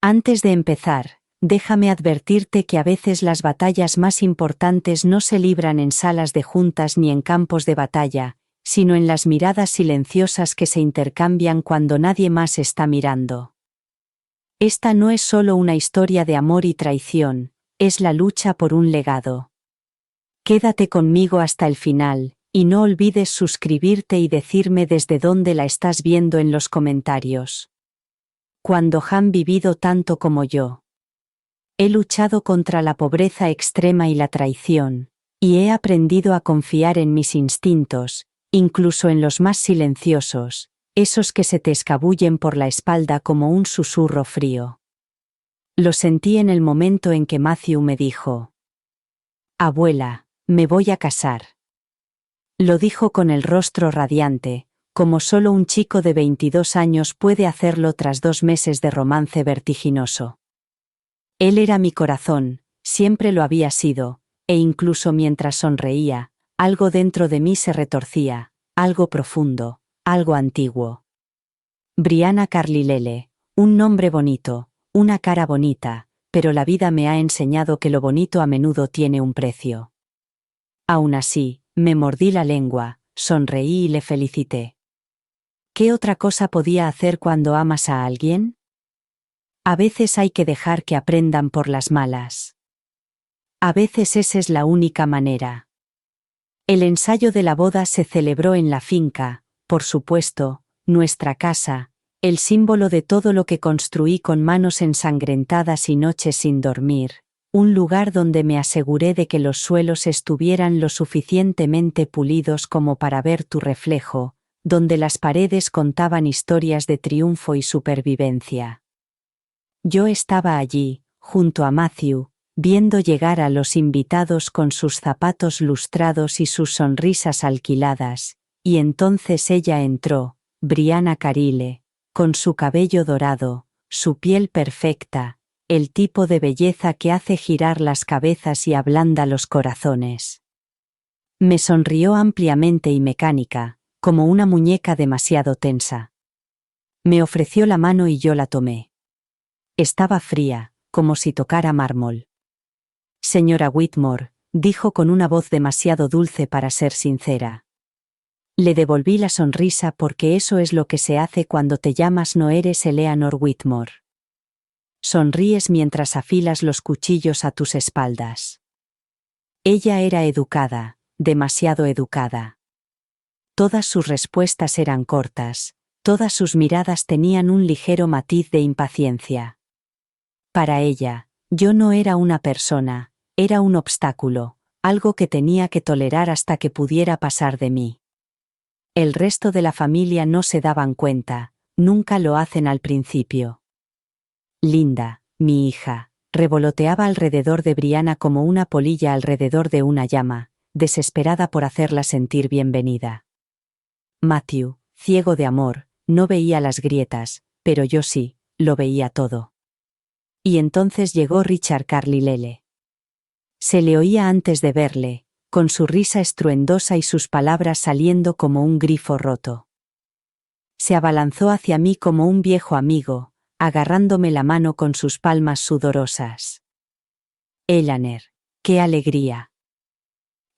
Antes de empezar, déjame advertirte que a veces las batallas más importantes no se libran en salas de juntas ni en campos de batalla, sino en las miradas silenciosas que se intercambian cuando nadie más está mirando. Esta no es solo una historia de amor y traición, es la lucha por un legado. Quédate conmigo hasta el final, y no olvides suscribirte y decirme desde dónde la estás viendo en los comentarios. Cuando han vivido tanto como yo. He luchado contra la pobreza extrema y la traición, y he aprendido a confiar en mis instintos, incluso en los más silenciosos, esos que se te escabullen por la espalda como un susurro frío. Lo sentí en el momento en que Matthew me dijo: «Abuela, me voy a casar». Lo dijo con el rostro radiante, como solo un chico de 22 años puede hacerlo tras 2 meses de romance vertiginoso. Él era mi corazón, siempre lo había sido, e incluso mientras sonreía, algo dentro de mí se retorcía, algo profundo, algo antiguo. Brianna Carlilele, un nombre bonito, una cara bonita, pero la vida me ha enseñado que lo bonito a menudo tiene un precio. Aún así, me mordí la lengua, sonreí y le felicité. ¿Qué otra cosa podía hacer cuando amas a alguien? A veces hay que dejar que aprendan por las malas. A veces esa es la única manera. El ensayo de la boda se celebró en la finca, por supuesto, nuestra casa, el símbolo de todo lo que construí con manos ensangrentadas y noches sin dormir, un lugar donde me aseguré de que los suelos estuvieran lo suficientemente pulidos como para ver tu reflejo, donde las paredes contaban historias de triunfo y supervivencia. Yo estaba allí, junto a Matthew, viendo llegar a los invitados con sus zapatos lustrados y sus sonrisas alquiladas, y entonces ella entró, Brianna Carile, con su cabello dorado, su piel perfecta, el tipo de belleza que hace girar las cabezas y ablanda los corazones. Me sonrió ampliamente y mecánica, como una muñeca demasiado tensa. Me ofreció la mano y yo la tomé. Estaba fría, como si tocara mármol. «Señora Whitmore», dijo con una voz demasiado dulce para ser sincera. Le devolví la sonrisa porque eso es lo que se hace cuando te llamas no eres Eleanor Whitmore. Sonríes mientras afilas los cuchillos a tus espaldas. Ella era educada, demasiado educada. Todas sus respuestas eran cortas, todas sus miradas tenían un ligero matiz de impaciencia. Para ella, yo no era una persona, era un obstáculo, algo que tenía que tolerar hasta que pudiera pasar de mí. El resto de la familia no se daban cuenta, nunca lo hacen al principio. Linda, mi hija, revoloteaba alrededor de Brianna como una polilla alrededor de una llama, desesperada por hacerla sentir bienvenida. Matthew, ciego de amor, no veía las grietas, pero yo sí, lo veía todo. Y entonces llegó Richard Carlilele. Se le oía antes de verle, con su risa estruendosa y sus palabras saliendo como un grifo roto. Se abalanzó hacia mí como un viejo amigo, agarrándome la mano con sus palmas sudorosas. «Eleanor, qué alegría»,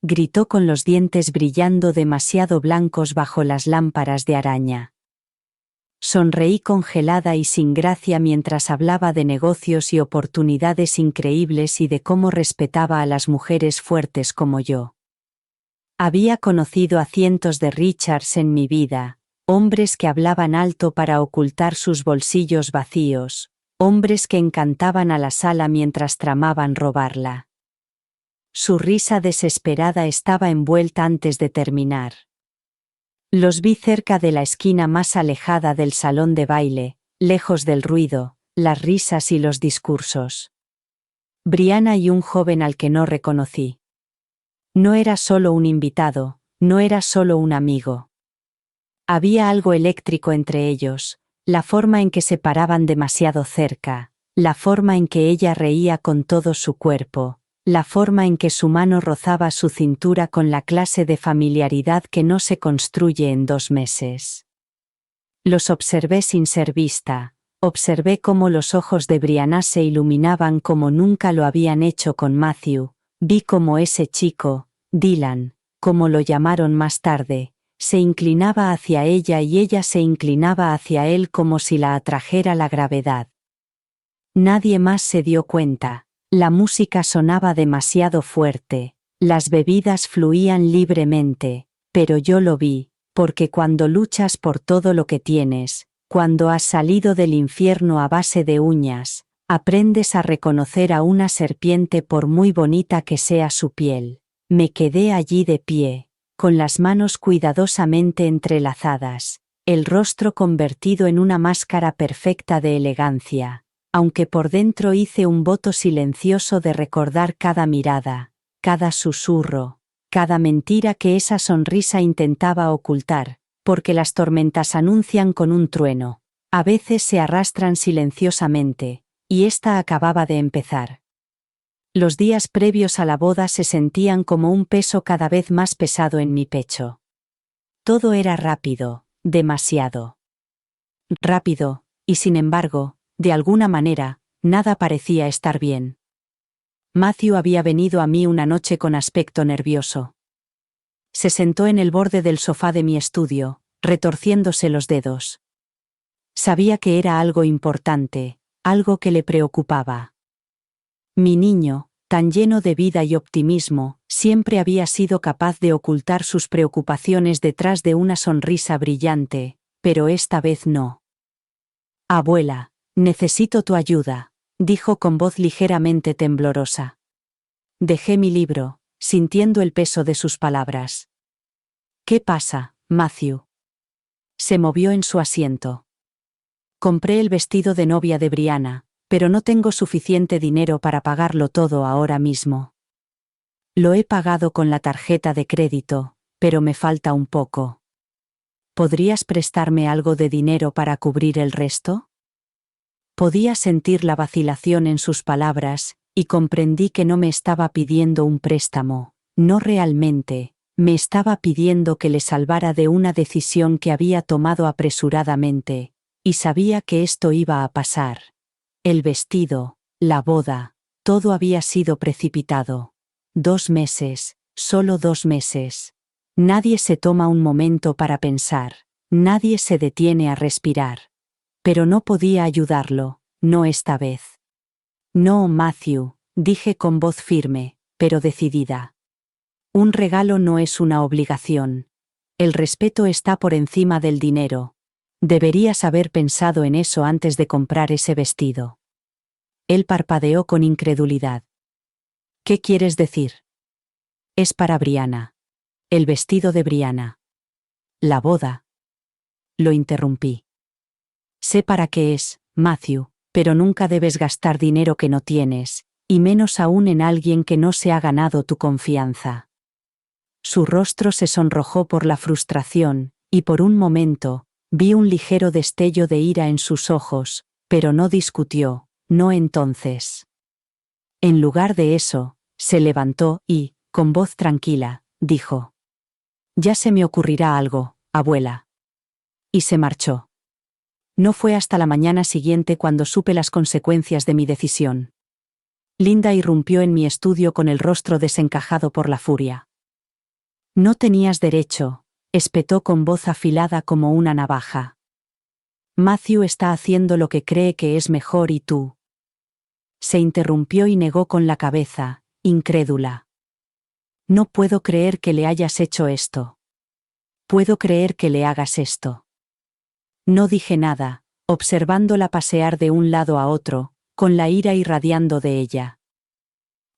gritó con los dientes brillando demasiado blancos bajo las lámparas de araña. Sonreí congelada y sin gracia mientras hablaba de negocios y oportunidades increíbles y de cómo respetaba a las mujeres fuertes como yo. Había conocido a cientos de Richards en mi vida, hombres que hablaban alto para ocultar sus bolsillos vacíos, hombres que encantaban a la sala mientras tramaban robarla. Su risa desesperada estaba envuelta antes de terminar. Los vi cerca de la esquina más alejada del salón de baile, lejos del ruido, las risas y los discursos. Brianna y un joven al que no reconocí. No era solo un invitado, no era solo un amigo. Había algo eléctrico entre ellos, la forma en que se paraban demasiado cerca, la forma en que ella reía con todo su cuerpo, la forma en que su mano rozaba su cintura con la clase de familiaridad que no se construye en 2 meses. Los observé sin ser vista, Observé cómo los ojos de Brianna se iluminaban como nunca lo habían hecho con Matthew. Vi cómo ese chico, Dylan, como lo llamaron más tarde, se inclinaba hacia ella y ella se inclinaba hacia él como si la atrajera la gravedad. Nadie más se dio cuenta. La música sonaba demasiado fuerte, las bebidas fluían libremente, pero yo lo vi, porque cuando luchas por todo lo que tienes, cuando has salido del infierno a base de uñas, aprendes a reconocer a una serpiente por muy bonita que sea su piel. Me quedé allí de pie, con las manos cuidadosamente entrelazadas, el rostro convertido en una máscara perfecta de elegancia, aunque por dentro hice un voto silencioso de recordar cada mirada, cada susurro, cada mentira que esa sonrisa intentaba ocultar, porque las tormentas anuncian con un trueno. A veces se arrastran silenciosamente, y esta acababa de empezar. Los días previos a la boda se sentían como un peso cada vez más pesado en mi pecho. Todo era rápido, demasiado rápido, y sin embargo, de alguna manera, nada parecía estar bien. Matthew había venido a mí una noche con aspecto nervioso. Se sentó en el borde del sofá de mi estudio, retorciéndose los dedos. Sabía que era algo importante, algo que le preocupaba. Mi niño, tan lleno de vida y optimismo, siempre había sido capaz de ocultar sus preocupaciones detrás de una sonrisa brillante, pero esta vez no. Abuela, necesito tu ayuda, dijo con voz ligeramente temblorosa. Dejé mi libro, sintiendo el peso de sus palabras. ¿Qué pasa, Matthew? Se movió en su asiento. Compré el vestido de novia de Brianna, pero no tengo suficiente dinero para pagarlo todo ahora mismo. Lo he pagado con la tarjeta de crédito, pero me falta un poco. ¿Podrías prestarme algo de dinero para cubrir el resto? Podía sentir la vacilación en sus palabras, y comprendí que no me estaba pidiendo un préstamo, no realmente, me estaba pidiendo que le salvara de una decisión que había tomado apresuradamente, y sabía que esto iba a pasar. El vestido, la boda, todo había sido precipitado. 2 meses, solo 2 meses. Nadie se toma un momento para pensar, nadie se detiene a respirar. Pero no podía ayudarlo, no esta vez. No, Matthew, dije con voz firme, pero decidida. Un regalo no es una obligación. El respeto está por encima del dinero. Deberías haber pensado en eso antes de comprar ese vestido. Él parpadeó con incredulidad. ¿Qué quieres decir? Es para Brianna. El vestido de Brianna. La boda. Lo interrumpí. Sé para qué es, Matthew, pero nunca debes gastar dinero que no tienes, y menos aún en alguien que no se ha ganado tu confianza. Su rostro se sonrojó por la frustración, y por un momento, vi un ligero destello de ira en sus ojos, pero no discutió, no entonces. En lugar de eso, se levantó y, con voz tranquila, dijo: «Ya se me ocurrirá algo, abuela». Y se marchó. No fue hasta la mañana siguiente cuando supe las consecuencias de mi decisión. Linda irrumpió en mi estudio con el rostro desencajado por la furia. «No tenías derecho», espetó con voz afilada como una navaja. «Matthew está haciendo lo que cree que es mejor y tú». Se interrumpió y negó con la cabeza, incrédula. «No puedo creer que le hayas hecho esto. Puedo creer que le hagas esto». No dije nada, observándola pasear de un lado a otro, con la ira irradiando de ella.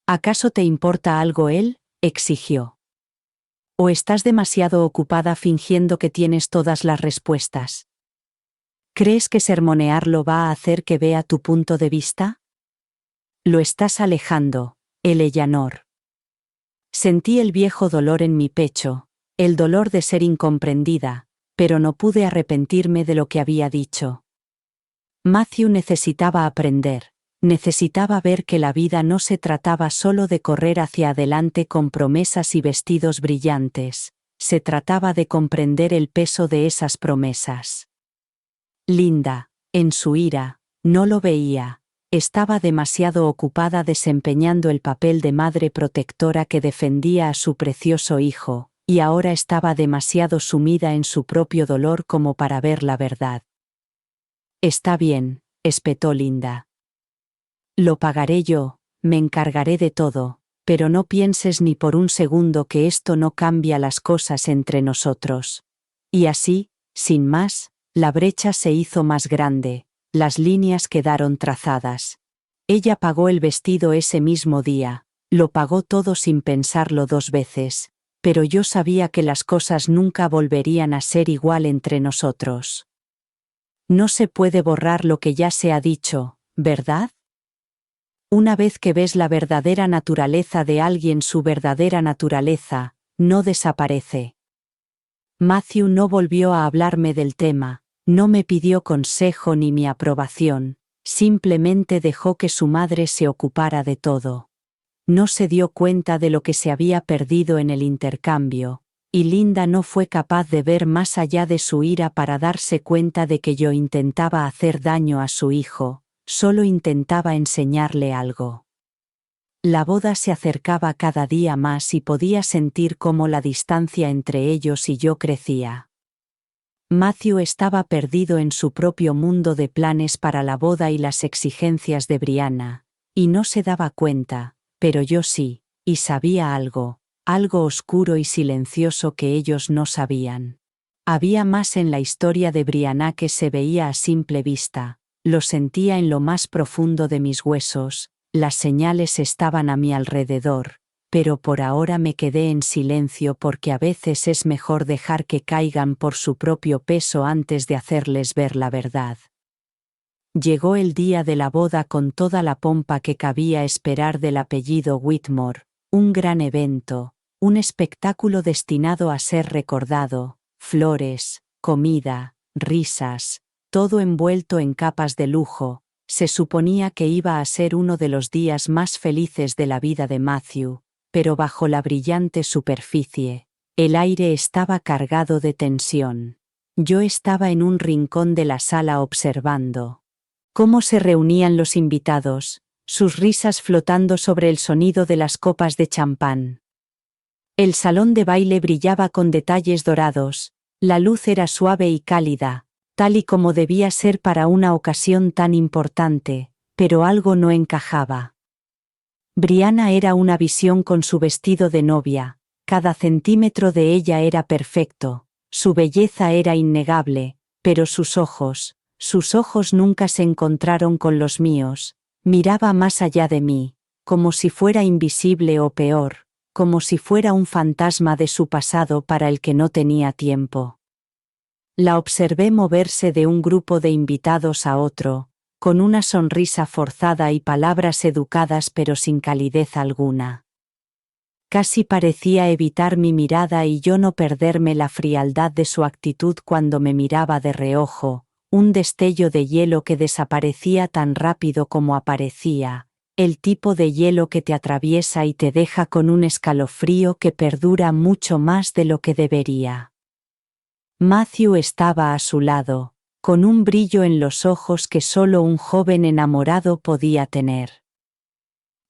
«¿Acaso te importa algo él?», exigió. «¿O estás demasiado ocupada fingiendo que tienes todas las respuestas? ¿Crees que sermonearlo va a hacer que vea tu punto de vista? Lo estás alejando, Eleanor». Sentí el viejo dolor en mi pecho, el dolor de ser incomprendida, pero no pude arrepentirme de lo que había dicho. Matthew necesitaba aprender, necesitaba ver que la vida no se trataba solo de correr hacia adelante con promesas y vestidos brillantes, se trataba de comprender el peso de esas promesas. «Linda», En su ira, no lo veía. Estaba demasiado ocupada desempeñando el papel de madre protectora que defendía a su precioso hijo, y ahora estaba demasiado sumida en su propio dolor como para ver la verdad. Está bien, espetó Linda. Lo pagaré yo, me encargaré de todo, pero no pienses ni por un segundo que esto no cambia las cosas entre nosotros. Y así, sin más, la brecha se hizo más grande, las líneas quedaron trazadas. Ella pagó el vestido ese mismo día, lo pagó todo sin pensarlo 2 veces, pero yo sabía que las cosas nunca volverían a ser igual entre nosotros. No se puede borrar lo que ya se ha dicho, ¿verdad? Una vez que ves la verdadera naturaleza de alguien, su verdadera naturaleza, no desaparece. Matthew no volvió a hablarme del tema, no me pidió consejo ni mi aprobación, simplemente dejó que su madre se ocupara de todo. No se dio cuenta de lo que se había perdido en el intercambio, y Linda no fue capaz de ver más allá de su ira para darse cuenta de que yo intentaba hacer daño a su hijo, solo intentaba enseñarle algo. La boda se acercaba cada día más y podía sentir cómo la distancia entre ellos y yo crecía. Matthew estaba perdido en su propio mundo de planes para la boda y las exigencias de Brianna, y no se daba cuenta, pero yo sí, y sabía algo oscuro y silencioso que ellos no sabían. Había más en la historia de Brianna que se veía a simple vista, lo sentía en lo más profundo de mis huesos, las señales estaban a mi alrededor, pero por ahora me quedé en silencio porque a veces es mejor dejar que caigan por su propio peso antes de hacerles ver la verdad. Llegó el día de la boda con toda la pompa que cabía esperar del apellido Whitmore, un gran evento, un espectáculo destinado a ser recordado, flores, comida, risas, todo envuelto en capas de lujo. Se suponía que iba a ser uno de los días más felices de la vida de Matthew, pero bajo la brillante superficie, el aire estaba cargado de tensión. Yo estaba en un rincón de la sala observando cómo se reunían los invitados, sus risas flotando sobre el sonido de las copas de champán. El salón de baile brillaba con detalles dorados, la luz era suave y cálida, tal y como debía ser para una ocasión tan importante, pero algo no encajaba. Brianna era una visión con su vestido de novia, cada centímetro de ella era perfecto, su belleza era innegable, pero sus ojos nunca se encontraron con los míos, miraba más allá de mí, como si fuera invisible o peor, como si fuera un fantasma de su pasado para el que no tenía tiempo. La observé moverse de un grupo de invitados a otro, con una sonrisa forzada y palabras educadas pero sin calidez alguna. Casi parecía evitar mi mirada y yo no perderme la frialdad de su actitud cuando me miraba de reojo, un destello de hielo que desaparecía tan rápido como aparecía, el tipo de hielo que te atraviesa y te deja con un escalofrío que perdura mucho más de lo que debería. Matthew estaba a su lado, con un brillo en los ojos que solo un joven enamorado podía tener.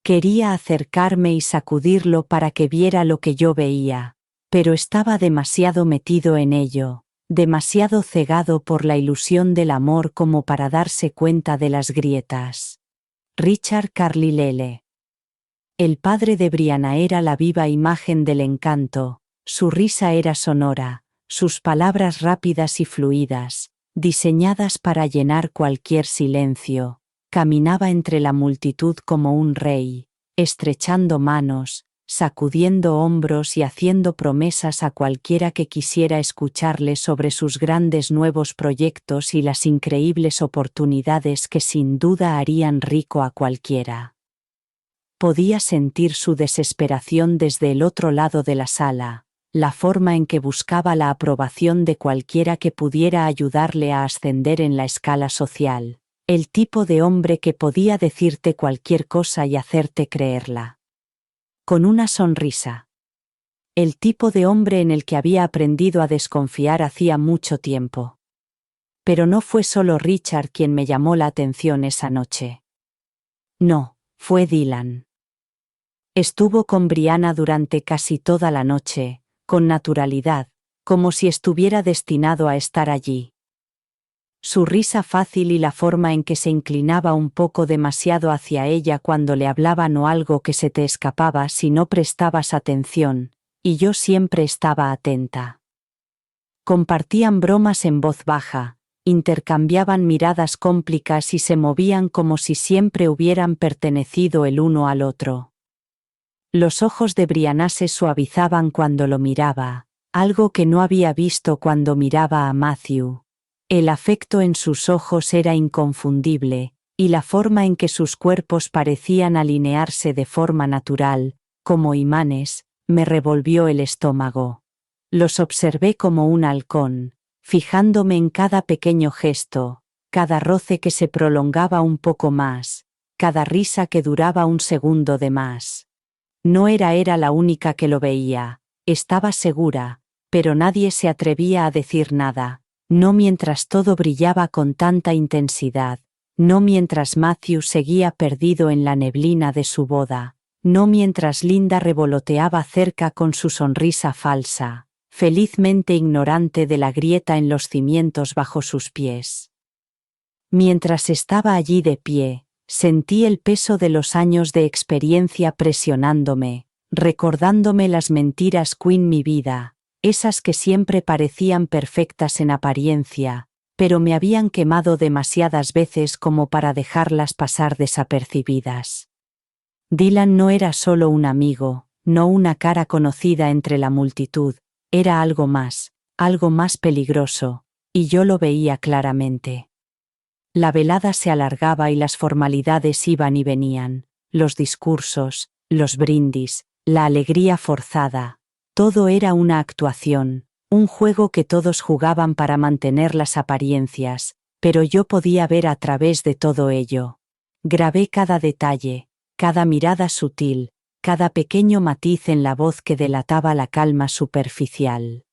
Quería acercarme y sacudirlo para que viera lo que yo veía, pero estaba demasiado metido en ello, demasiado cegado por la ilusión del amor como para darse cuenta de las grietas. Richard Carlile. El padre de Brianna era la viva imagen del encanto, su risa era sonora, sus palabras rápidas y fluidas, diseñadas para llenar cualquier silencio. Caminaba entre la multitud como un rey, estrechando manos, sacudiendo hombros y haciendo promesas a cualquiera que quisiera escucharle sobre sus grandes nuevos proyectos y las increíbles oportunidades que sin duda harían rico a cualquiera. Podía sentir su desesperación desde el otro lado de la sala, la forma en que buscaba la aprobación de cualquiera que pudiera ayudarle a ascender en la escala social. El tipo de hombre que podía decirte cualquier cosa y hacerte creerla. Con una sonrisa. El tipo de hombre en el que había aprendido a desconfiar hacía mucho tiempo. Pero no fue solo Richard quien me llamó la atención esa noche. No, fue Dylan. Estuvo con Brianna durante casi toda la noche, con naturalidad, como si estuviera destinado a estar allí. Su risa fácil y la forma en que se inclinaba un poco demasiado hacia ella cuando le hablaban o algo que se te escapaba si no prestabas atención, y yo siempre estaba atenta. Compartían bromas en voz baja, intercambiaban miradas cómplicas y se movían como si siempre hubieran pertenecido el uno al otro. Los ojos de Brianna se suavizaban cuando lo miraba, algo que no había visto cuando miraba a Matthew. El afecto en sus ojos era inconfundible, y la forma en que sus cuerpos parecían alinearse de forma natural, como imanes, me revolvió el estómago. Los observé como un halcón, fijándome en cada pequeño gesto, cada roce que se prolongaba un poco más, cada risa que duraba un segundo de más. No era la única que lo veía, estaba segura, pero nadie se atrevía a decir nada. No mientras todo brillaba con tanta intensidad, no mientras Matthew seguía perdido en la neblina de su boda, no mientras Linda revoloteaba cerca con su sonrisa falsa, felizmente ignorante de la grieta en los cimientos bajo sus pies. Mientras estaba allí de pie, sentí el peso de los años de experiencia presionándome, recordándome las mentiras Queen mi vida. Esas que siempre parecían perfectas en apariencia, pero me habían quemado demasiadas veces como para dejarlas pasar desapercibidas. Dylan no era solo un amigo, no una cara conocida entre la multitud, era algo más peligroso, y yo lo veía claramente. La velada se alargaba y las formalidades iban y venían, los discursos, los brindis, la alegría forzada. Todo era una actuación, un juego que todos jugaban para mantener las apariencias, pero yo podía ver a través de todo ello. Grabé cada detalle, cada mirada sutil, cada pequeño matiz en la voz que delataba la calma superficial.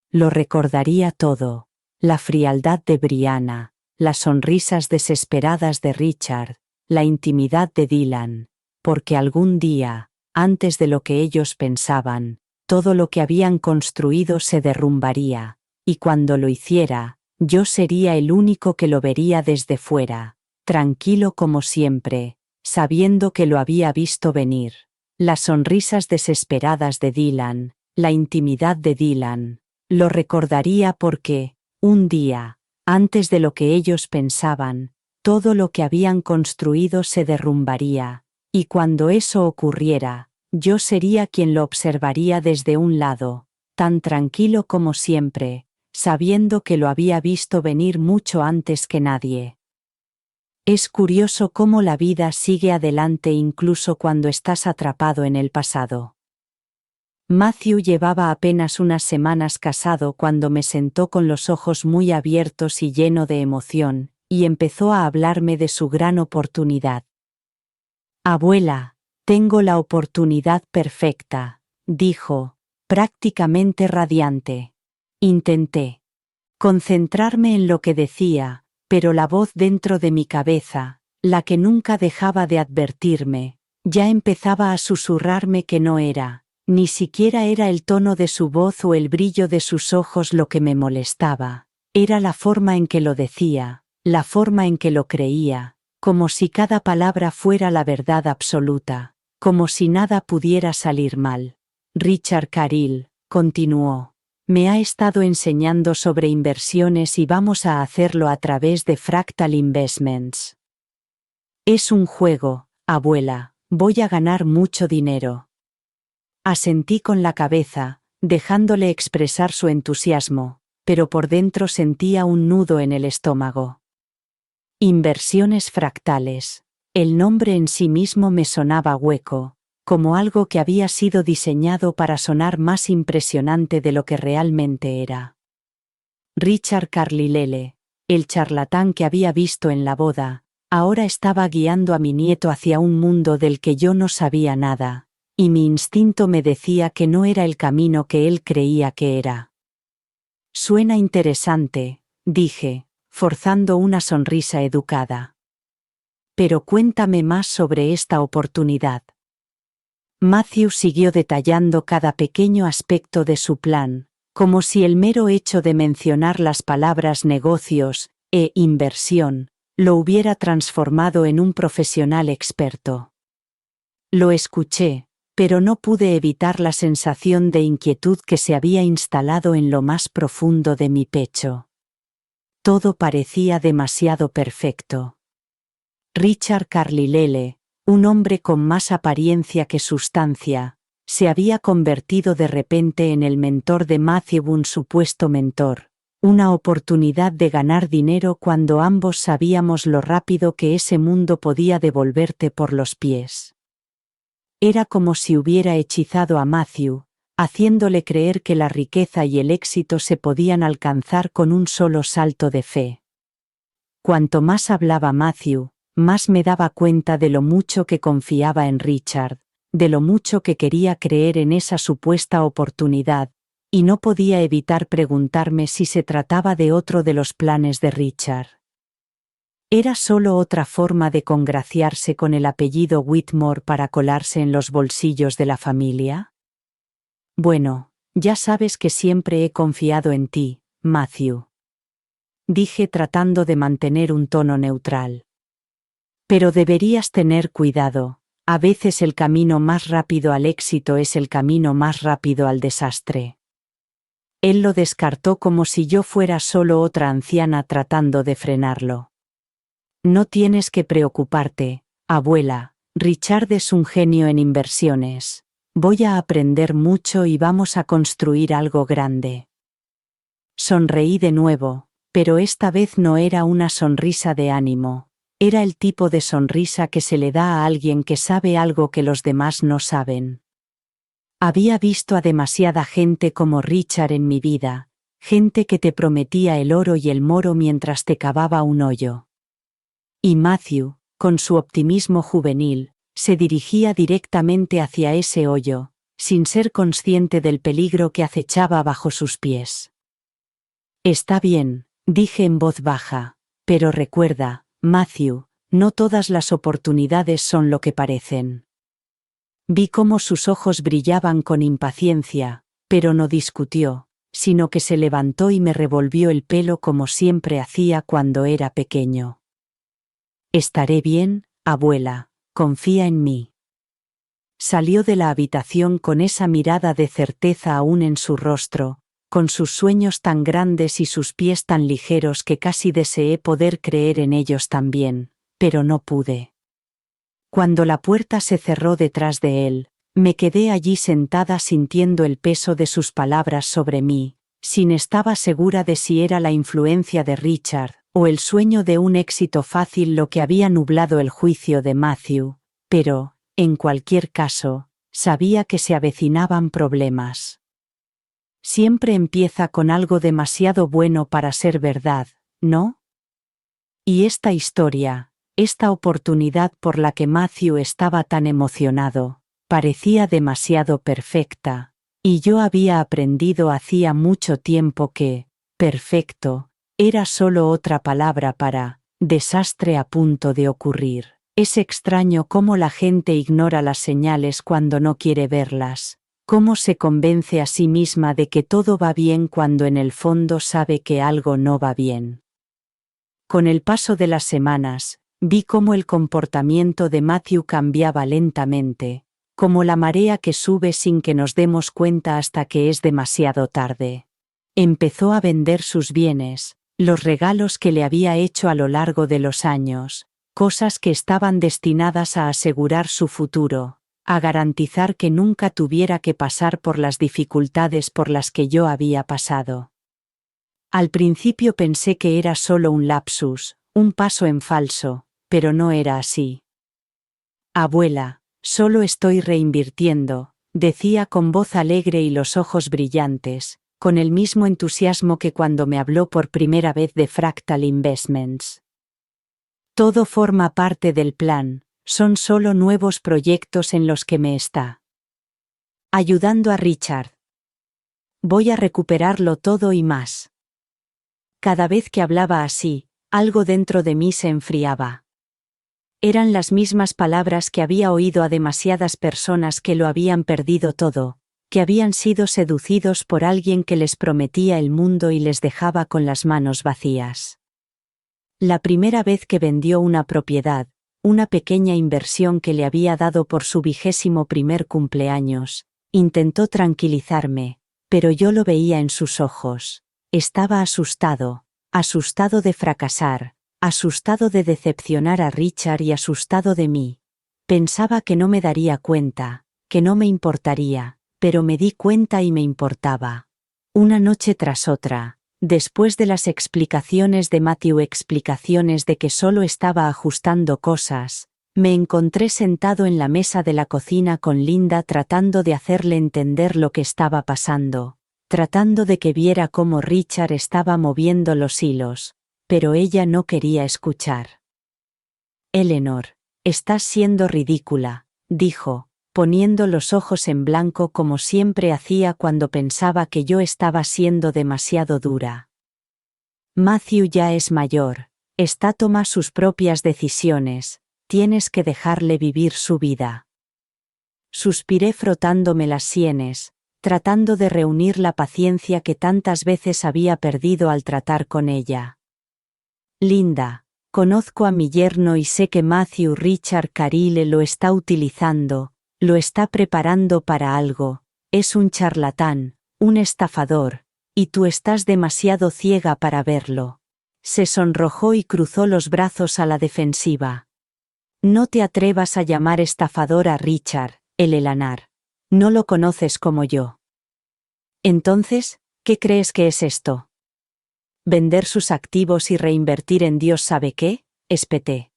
Lo recordaría todo, la frialdad de Brianna, las sonrisas desesperadas de Richard, la intimidad de Dylan, porque algún día, antes de lo que ellos pensaban, todo lo que habían construido se derrumbaría, y cuando lo hiciera, yo sería el único que lo vería desde fuera, tranquilo como siempre, sabiendo que lo había visto venir. Las sonrisas desesperadas de Dylan, la intimidad de Dylan, lo recordaría porque, un día, antes de lo que ellos pensaban, todo lo que habían construido se derrumbaría, y cuando eso ocurriera, yo sería quien lo observaría desde un lado, tan tranquilo como siempre, sabiendo que lo había visto venir mucho antes que nadie. Es curioso cómo la vida sigue adelante incluso cuando estás atrapado en el pasado. Matthew llevaba apenas unas semanas casado cuando me sentó con los ojos muy abiertos y lleno de emoción, y empezó a hablarme de su gran oportunidad. «Abuela, tengo la oportunidad perfecta», dijo, prácticamente radiante. Intenté concentrarme en lo que decía, pero la voz dentro de mi cabeza, la que nunca dejaba de advertirme, ya empezaba a susurrarme que no era, ni siquiera era el tono de su voz o el brillo de sus ojos lo que me molestaba, era la forma en que lo decía, la forma en que lo creía, como si cada palabra fuera la verdad absoluta. Como si nada pudiera salir mal. Richard Carril, continuó, me ha estado enseñando sobre inversiones y vamos a hacerlo a través de Fractal Investments. Es un juego, abuela, voy a ganar mucho dinero. Asentí con la cabeza, dejándole expresar su entusiasmo, pero por dentro sentía un nudo en el estómago. Inversiones fractales. El nombre en sí mismo me sonaba hueco, como algo que había sido diseñado para sonar más impresionante de lo que realmente era. Richard Carlile, el charlatán que había visto en la boda, ahora estaba guiando a mi nieto hacia un mundo del que yo no sabía nada, y mi instinto me decía que no era el camino que él creía que era. Suena interesante, dije, forzando una sonrisa educada. Pero cuéntame más sobre esta oportunidad. Matthew siguió detallando cada pequeño aspecto de su plan, como si el mero hecho de mencionar las palabras negocios e inversión lo hubiera transformado en un profesional experto. Lo escuché, pero no pude evitar la sensación de inquietud que se había instalado en lo más profundo de mi pecho. Todo parecía demasiado perfecto. Richard Carlile, un hombre con más apariencia que sustancia, se había convertido de repente en el mentor de Matthew, un supuesto mentor, una oportunidad de ganar dinero cuando ambos sabíamos lo rápido que ese mundo podía devolverte por los pies. Era como si hubiera hechizado a Matthew, haciéndole creer que la riqueza y el éxito se podían alcanzar con un solo salto de fe. Cuanto más hablaba Matthew, más me daba cuenta de lo mucho que confiaba en Richard, de lo mucho que quería creer en esa supuesta oportunidad, y no podía evitar preguntarme si se trataba de otro de los planes de Richard. ¿Era solo otra forma de congraciarse con el apellido Whitmore para colarse en los bolsillos de la familia? Bueno, ya sabes que siempre he confiado en ti, Matthew. Dije tratando de mantener un tono neutral. Pero deberías tener cuidado, a veces el camino más rápido al éxito es el camino más rápido al desastre. Él lo descartó como si yo fuera solo otra anciana tratando de frenarlo. No tienes que preocuparte, abuela, Richard es un genio en inversiones. Voy a aprender mucho y vamos a construir algo grande. Sonreí de nuevo, pero esta vez no era una sonrisa de ánimo, era el tipo de sonrisa que se le da a alguien que sabe algo que los demás no saben. Había visto a demasiada gente como Richard en mi vida, gente que te prometía el oro y el moro mientras te cavaba un hoyo. Y Matthew, con su optimismo juvenil, se dirigía directamente hacia ese hoyo, sin ser consciente del peligro que acechaba bajo sus pies. Está bien, dije en voz baja, pero recuerda, Matthew, no todas las oportunidades son lo que parecen. Vi cómo sus ojos brillaban con impaciencia, pero no discutió, sino que se levantó y me revolvió el pelo como siempre hacía cuando era pequeño. Estaré bien, abuela, confía en mí. Salió de la habitación con esa mirada de certeza aún en su rostro, con sus sueños tan grandes y sus pies tan ligeros que casi deseé poder creer en ellos también, pero no pude. Cuando la puerta se cerró detrás de él, me quedé allí sentada sintiendo el peso de sus palabras sobre mí, sin estaba segura de si era la influencia de Richard, o el sueño de un éxito fácil lo que había nublado el juicio de Matthew, pero, en cualquier caso, sabía que se avecinaban problemas. Siempre empieza con algo demasiado bueno para ser verdad, ¿no? Y esta historia, esta oportunidad por la que Matthew estaba tan emocionado, parecía demasiado perfecta, y yo había aprendido hacía mucho tiempo que, perfecto, era solo otra palabra para desastre a punto de ocurrir. Es extraño cómo la gente ignora las señales cuando no quiere verlas, cómo se convence a sí misma de que todo va bien cuando en el fondo sabe que algo no va bien. Con el paso de las semanas, vi cómo el comportamiento de Matthew cambiaba lentamente, como la marea que sube sin que nos demos cuenta hasta que es demasiado tarde. Empezó a vender sus bienes, los regalos que le había hecho a lo largo de los años, cosas que estaban destinadas a asegurar su futuro, a garantizar que nunca tuviera que pasar por las dificultades por las que yo había pasado. Al principio pensé que era solo un lapsus, un paso en falso, pero no era así. Abuela, solo estoy reinvirtiendo, decía con voz alegre y los ojos brillantes, con el mismo entusiasmo que cuando me habló por primera vez de Fractal Investments. Todo forma parte del plan, son solo nuevos proyectos en los que me está ayudando a Richard. Voy a recuperarlo todo y más. Cada vez que hablaba así, algo dentro de mí se enfriaba. Eran las mismas palabras que había oído a demasiadas personas que lo habían perdido todo, que habían sido seducidos por alguien que les prometía el mundo y les dejaba con las manos vacías. La primera vez que vendió una propiedad, una pequeña inversión que le había dado por su 21º cumpleaños, intentó tranquilizarme, pero yo lo veía en sus ojos. Estaba asustado, asustado de fracasar, asustado de decepcionar a Richard y asustado de mí. Pensaba que no me daría cuenta, que no me importaría, pero me di cuenta y me importaba. Una noche tras otra, después de las explicaciones de Matthew, explicaciones de que solo estaba ajustando cosas, me encontré sentado en la mesa de la cocina con Linda tratando de hacerle entender lo que estaba pasando, tratando de que viera cómo Richard estaba moviendo los hilos, pero ella no quería escuchar. Eleanor, estás siendo ridícula, dijo, poniendo los ojos en blanco como siempre hacía cuando pensaba que yo estaba siendo demasiado dura. Matthew ya es mayor, toma sus propias decisiones, tienes que dejarle vivir su vida. Suspiré frotándome las sienes, tratando de reunir la paciencia que tantas veces había perdido al tratar con ella. Linda, conozco a mi yerno y sé que Matthew Richard Caryle lo está utilizando, lo está preparando para algo, es un charlatán, un estafador, y tú estás demasiado ciega para verlo. Se sonrojó y cruzó los brazos a la defensiva. No te atrevas a llamar estafador a Richard, Eleanor. No lo conoces como yo. Entonces, ¿qué crees que es esto? ¿Vender sus activos y reinvertir en Dios sabe qué? Espeté.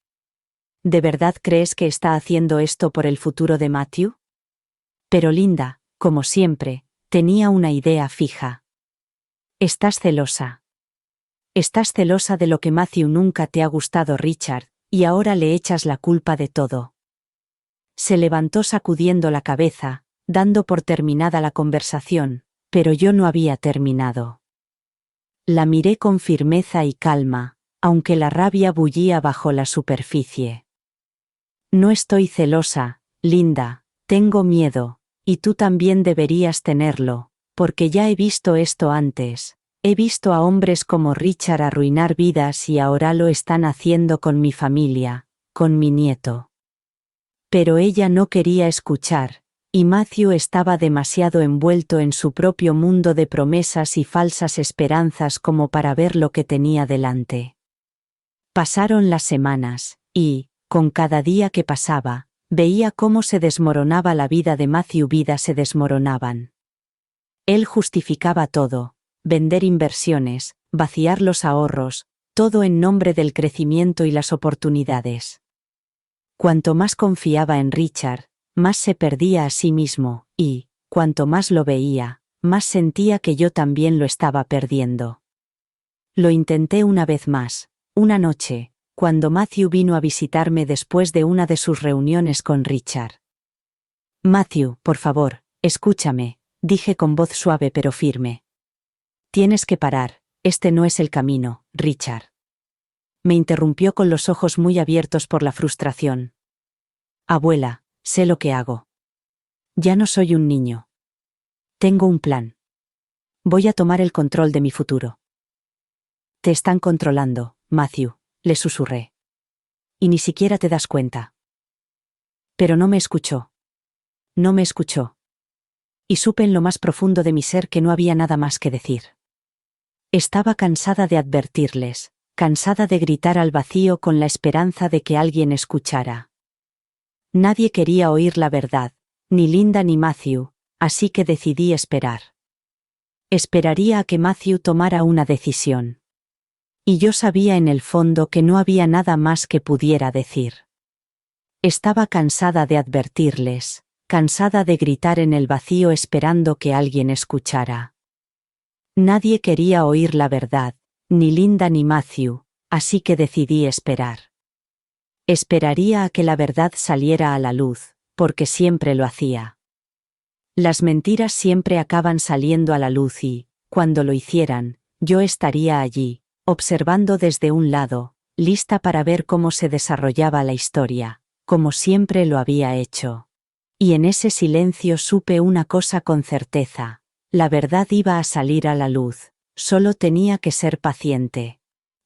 ¿De verdad crees que está haciendo esto por el futuro de Matthew? Pero Linda, como siempre, tenía una idea fija. Estás celosa. Estás celosa de lo que Matthew nunca te ha gustado, Richard, y ahora le echas la culpa de todo. Se levantó sacudiendo la cabeza, dando por terminada la conversación, pero yo no había terminado. La miré con firmeza y calma, aunque la rabia bullía bajo la superficie. No estoy celosa, Linda, tengo miedo, y tú también deberías tenerlo, porque ya he visto esto antes. He visto a hombres como Richard arruinar vidas y ahora lo están haciendo con mi familia, con mi nieto. Pero ella no quería escuchar, y Matthew estaba demasiado envuelto en su propio mundo de promesas y falsas esperanzas como para ver lo que tenía delante. Pasaron las semanas, y, con cada día que pasaba, veía cómo se desmoronaba la vida de Matthew, vidas se desmoronaban. Él justificaba todo. Vender inversiones, vaciar los ahorros, todo en nombre del crecimiento y las oportunidades. Cuanto más confiaba en Richard, más se perdía a sí mismo, y, cuanto más lo veía, más sentía que yo también lo estaba perdiendo. Lo intenté una vez más, una noche, cuando Matthew vino a visitarme después de una de sus reuniones con Richard. Matthew, por favor, escúchame, dije con voz suave pero firme. Tienes que parar, este no es el camino, Richard. Me interrumpió con los ojos muy abiertos por la frustración. Abuela, sé lo que hago. Ya no soy un niño. Tengo un plan. Voy a tomar el control de mi futuro. Te están controlando, Matthew, le susurré. Y ni siquiera te das cuenta. Pero no me escuchó. No me escuchó. Y supe en lo más profundo de mi ser que no había nada más que decir. Estaba cansada de advertirles, cansada de gritar al vacío con la esperanza de que alguien escuchara. Nadie quería oír la verdad, ni Linda ni Matthew, así que decidí esperar. Esperaría a que Matthew tomara una decisión. Y yo sabía en el fondo que no había nada más que pudiera decir. Estaba cansada de advertirles, cansada de gritar en el vacío esperando que alguien escuchara. Nadie quería oír la verdad, ni Linda ni Matthew, así que decidí esperar. Esperaría a que la verdad saliera a la luz, porque siempre lo hacía. Las mentiras siempre acaban saliendo a la luz y, cuando lo hicieran, yo estaría allí, observando desde un lado, lista para ver cómo se desarrollaba la historia, como siempre lo había hecho. Y en ese silencio supe una cosa con certeza: la verdad iba a salir a la luz, solo tenía que ser paciente.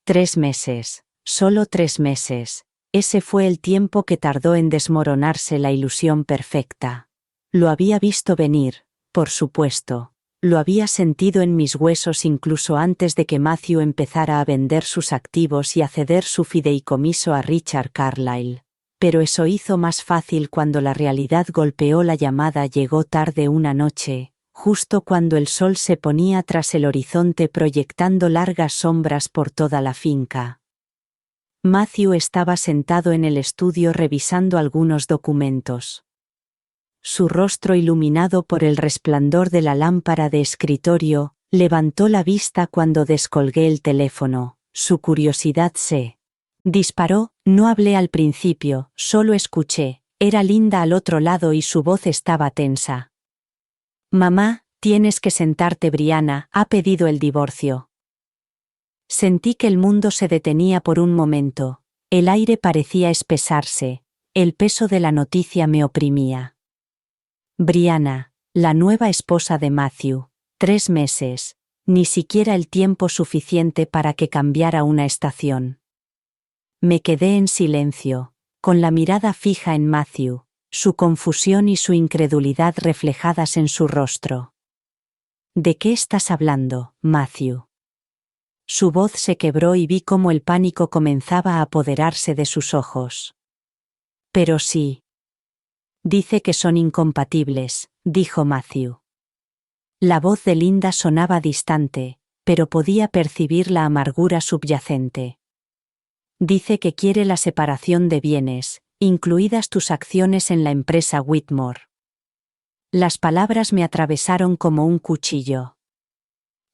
3 meses, solo 3 meses, ese fue el tiempo que tardó en desmoronarse la ilusión perfecta. Lo había visto venir, por supuesto. Lo había sentido en mis huesos incluso antes de que Matthew empezara a vender sus activos y a ceder su fideicomiso a Richard Carlyle. Pero eso hizo más fácil cuando la realidad golpeó la llamada. Llegó tarde una noche, justo cuando el sol se ponía tras el horizonte proyectando largas sombras por toda la finca. Matthew estaba sentado en el estudio revisando algunos documentos. Su rostro, iluminado por el resplandor de la lámpara de escritorio, levantó la vista cuando descolgué el teléfono. Su curiosidad se disparó. No hablé al principio, solo escuché. Era Linda al otro lado y su voz estaba tensa. «Mamá, tienes que sentarte. Brianna ha pedido el divorcio». Sentí que el mundo se detenía por un momento. El aire parecía espesarse. El peso de la noticia me oprimía. Brianna, la nueva esposa de Matthew. 3 meses. Ni siquiera el tiempo suficiente para que cambiara una estación. Me quedé en silencio, con la mirada fija en Matthew, su confusión y su incredulidad reflejadas en su rostro. «¿De qué estás hablando, Matthew?» Su voz se quebró y vi cómo el pánico comenzaba a apoderarse de sus ojos. «Pero sí. Dice que son incompatibles», dijo Matthew. La voz de Linda sonaba distante, pero podía percibir la amargura subyacente. «Dice que quiere la separación de bienes, incluidas tus acciones en la empresa Whitmore». Las palabras me atravesaron como un cuchillo.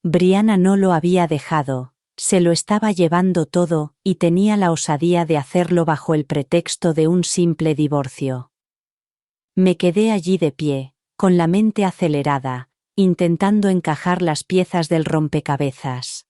Brianna no lo había dejado, se lo estaba llevando todo, y tenía la osadía de hacerlo bajo el pretexto de un simple divorcio. Me quedé allí de pie, con la mente acelerada, intentando encajar las piezas del rompecabezas.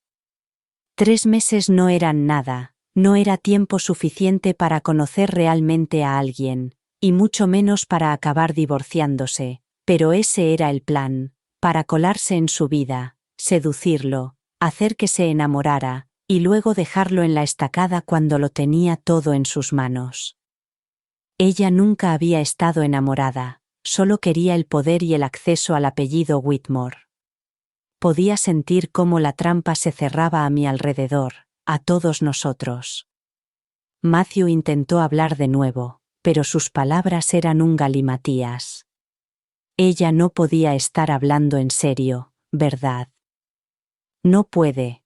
3 meses no eran nada, no era tiempo suficiente para conocer realmente a alguien, y mucho menos para acabar divorciándose, pero ese era el plan, para colarse en su vida, seducirlo, hacer que se enamorara, y luego dejarlo en la estacada cuando lo tenía todo en sus manos. Ella nunca había estado enamorada, solo quería el poder y el acceso al apellido Whitmore. Podía sentir cómo la trampa se cerraba a mi alrededor, a todos nosotros. Matthew intentó hablar de nuevo, pero sus palabras eran un galimatías. Ella no podía estar hablando en serio, ¿verdad? No puede.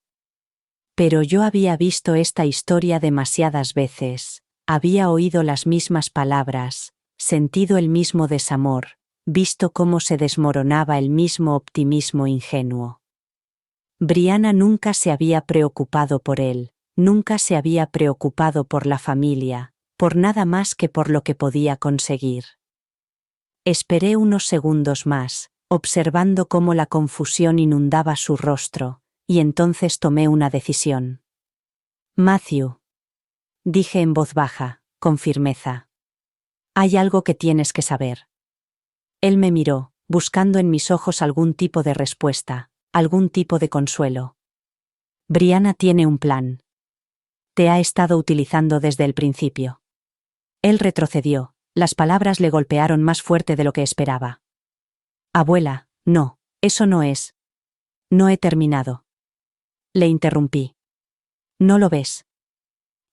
Pero yo había visto esta historia demasiadas veces. Había oído las mismas palabras, sentido el mismo desamor, visto cómo se desmoronaba el mismo optimismo ingenuo. Brianna nunca se había preocupado por él, nunca se había preocupado por la familia, por nada más que por lo que podía conseguir. Esperé unos segundos más, observando cómo la confusión inundaba su rostro, y entonces tomé una decisión. «Matthew», dije en voz baja, con firmeza. «Hay algo que tienes que saber». Él me miró, buscando en mis ojos algún tipo de respuesta, algún tipo de consuelo. «Brianna tiene un plan. Te ha estado utilizando desde el principio». Él retrocedió, las palabras le golpearon más fuerte de lo que esperaba. «Abuela, no, eso no es». «No he terminado». Le interrumpí. «¿No lo ves?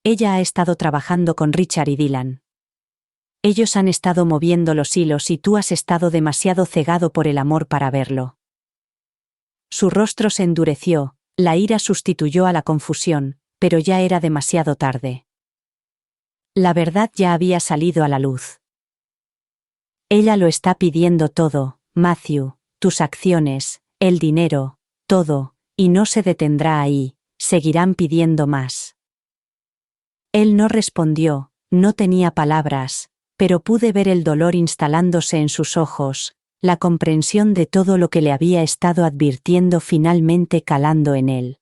Ella ha estado trabajando con Richard y Dylan. Ellos han estado moviendo los hilos y tú has estado demasiado cegado por el amor para verlo». Su rostro se endureció, la ira sustituyó a la confusión, pero ya era demasiado tarde. La verdad ya había salido a la luz. «Ella lo está pidiendo todo, Matthew, tus acciones, el dinero, todo, y no se detendrá ahí, seguirán pidiendo más». Él no respondió, no tenía palabras, pero pude ver el dolor instalándose en sus ojos, la comprensión de todo lo que le había estado advirtiendo finalmente calando en él.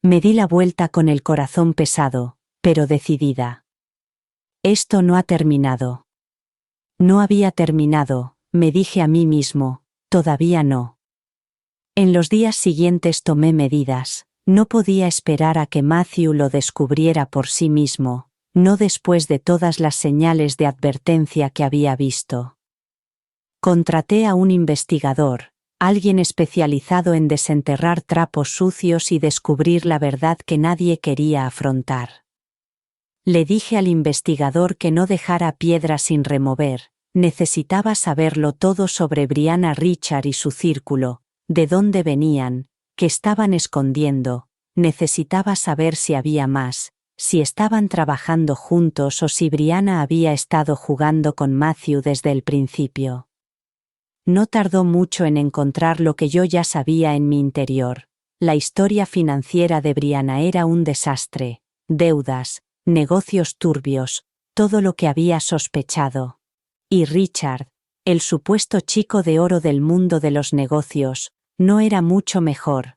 Me di la vuelta con el corazón pesado, pero decidida. Esto no ha terminado. No había terminado, me dije a mí mismo, todavía no. En los días siguientes tomé medidas. No podía esperar a que Matthew lo descubriera por sí mismo, no después de todas las señales de advertencia que había visto. Contraté a un investigador, alguien especializado en desenterrar trapos sucios y descubrir la verdad que nadie quería afrontar. Le dije al investigador que no dejara piedra sin remover, necesitaba saberlo todo sobre Brianna Richard y su círculo, de dónde venían, qué estaban escondiendo, necesitaba saber si había más, si estaban trabajando juntos o si Brianna había estado jugando con Matthew desde el principio. No tardó mucho en encontrar lo que yo ya sabía en mi interior. La historia financiera de Brianna era un desastre, deudas, negocios turbios, todo lo que había sospechado. Y Richard, el supuesto chico de oro del mundo de los negocios, no era mucho mejor.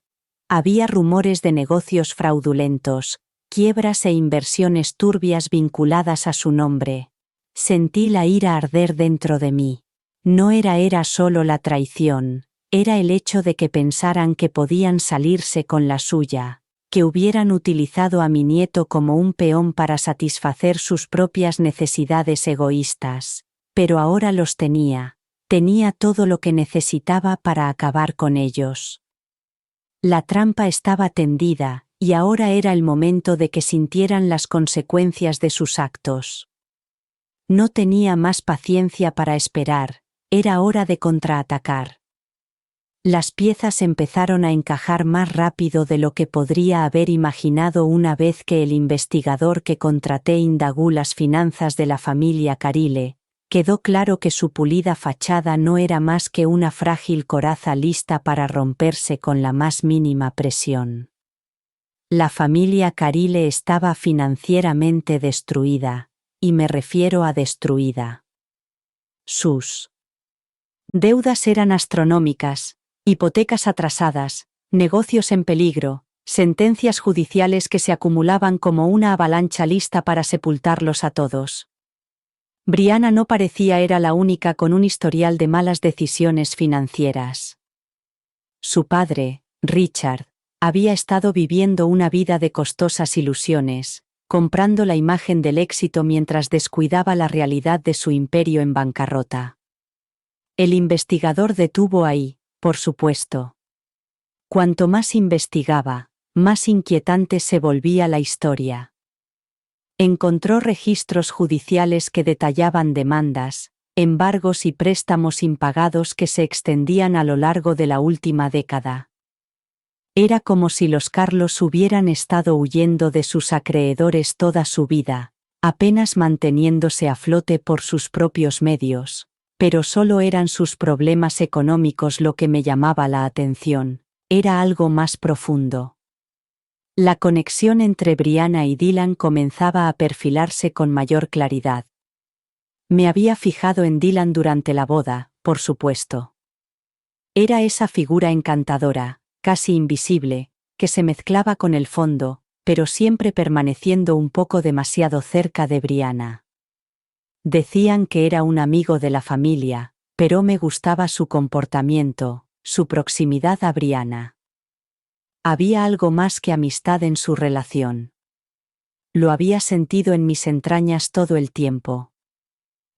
Había rumores de negocios fraudulentos, quiebras e inversiones turbias vinculadas a su nombre. Sentí la ira arder dentro de mí. No era solo la traición, era el hecho de que pensaran que podían salirse con la suya, que hubieran utilizado a mi nieto como un peón para satisfacer sus propias necesidades egoístas. Pero ahora los tenía todo lo que necesitaba para acabar con ellos. La trampa estaba tendida, y ahora era el momento de que sintieran las consecuencias de sus actos. No tenía más paciencia para esperar, era hora de contraatacar. Las piezas empezaron a encajar más rápido de lo que podría haber imaginado una vez que el investigador que contraté indagó las finanzas de la familia Carile. Quedó claro que su pulida fachada no era más que una frágil coraza lista para romperse con la más mínima presión. La familia Carile estaba financieramente destruida, y me refiero a destruida. Sus deudas eran astronómicas, hipotecas atrasadas, negocios en peligro, sentencias judiciales que se acumulaban como una avalancha lista para sepultarlos a todos. Brianna no parecía era la única con un historial de malas decisiones financieras. Su padre, Richard, había estado viviendo una vida de costosas ilusiones, comprando la imagen del éxito mientras descuidaba la realidad de su imperio en bancarrota. El investigador detuvo ahí, por supuesto. Cuanto más investigaba, más inquietante se volvía la historia. Encontró registros judiciales que detallaban demandas, embargos y préstamos impagados que se extendían a lo largo de la última década. Era como si los Carlos hubieran estado huyendo de sus acreedores toda su vida, apenas manteniéndose a flote por sus propios medios, pero solo eran sus problemas económicos lo que me llamaba la atención, era algo más profundo. La conexión entre Brianna y Dylan comenzaba a perfilarse con mayor claridad. Me había fijado en Dylan durante la boda, por supuesto. Era esa figura encantadora, casi invisible, que se mezclaba con el fondo, pero siempre permaneciendo un poco demasiado cerca de Brianna. Decían que era un amigo de la familia, pero me gustaba su comportamiento, su proximidad a Brianna. Había algo más que amistad en su relación. Lo había sentido en mis entrañas todo el tiempo.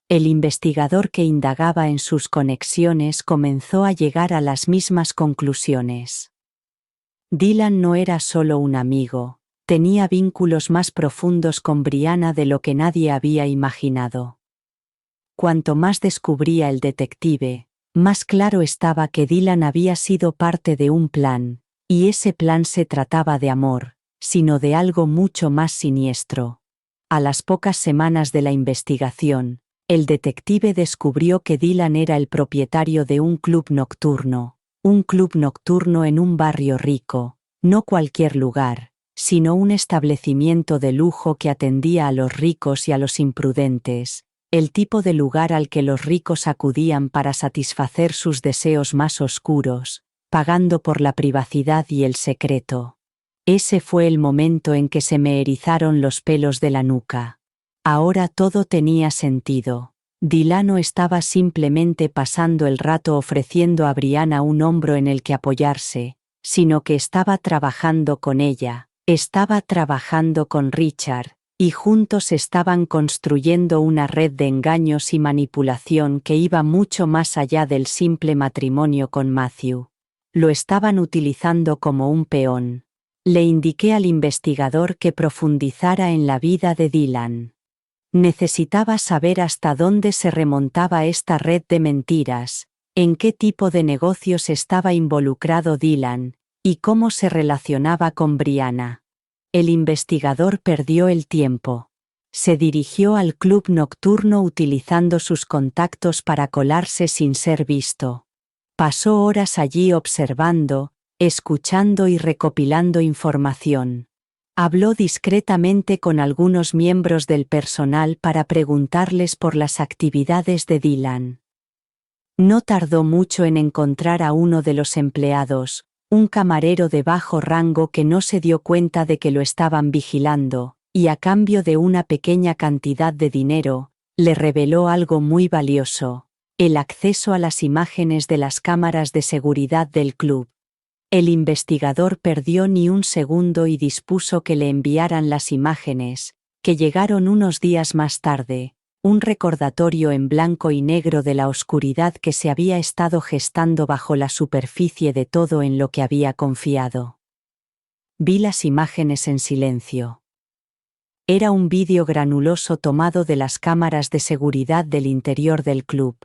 El investigador que indagaba en sus conexiones comenzó a llegar a las mismas conclusiones. Dylan no era solo un amigo, tenía vínculos más profundos con Brianna de lo que nadie había imaginado. Cuanto más descubría el detective, más claro estaba que Dylan había sido parte de un plan. Y ese plan se trataba de amor, sino de algo mucho más siniestro. A las pocas semanas de la investigación, el detective descubrió que Dylan era el propietario de un club nocturno en un barrio rico, no cualquier lugar, sino un establecimiento de lujo que atendía a los ricos y a los imprudentes, el tipo de lugar al que los ricos acudían para satisfacer sus deseos más oscuros, pagando por la privacidad y el secreto. Ese fue el momento en que se me erizaron los pelos de la nuca. Ahora todo tenía sentido. Dylan no estaba simplemente pasando el rato ofreciendo a Brianna un hombro en el que apoyarse, sino que estaba trabajando con ella, estaba trabajando con Richard, y juntos estaban construyendo una red de engaños y manipulación que iba mucho más allá del simple matrimonio con Matthew. Lo estaban utilizando como un peón. Le indiqué al investigador que profundizara en la vida de Dylan. Necesitaba saber hasta dónde se remontaba esta red de mentiras, en qué tipo de negocios estaba involucrado Dylan, y cómo se relacionaba con Brianna. El investigador perdió el tiempo. Se dirigió al club nocturno utilizando sus contactos para colarse sin ser visto. Pasó horas allí observando, escuchando y recopilando información. Habló discretamente con algunos miembros del personal para preguntarles por las actividades de Dylan. No tardó mucho en encontrar a uno de los empleados, un camarero de bajo rango que no se dio cuenta de que lo estaban vigilando, y a cambio de una pequeña cantidad de dinero, le reveló algo muy valioso: el acceso a las imágenes de las cámaras de seguridad del club. El investigador perdió ni un segundo y dispuso que le enviaran las imágenes, que llegaron unos días más tarde, un recordatorio en blanco y negro de la oscuridad que se había estado gestando bajo la superficie de todo en lo que había confiado. Vi las imágenes en silencio. Era un vídeo granuloso tomado de las cámaras de seguridad del interior del club.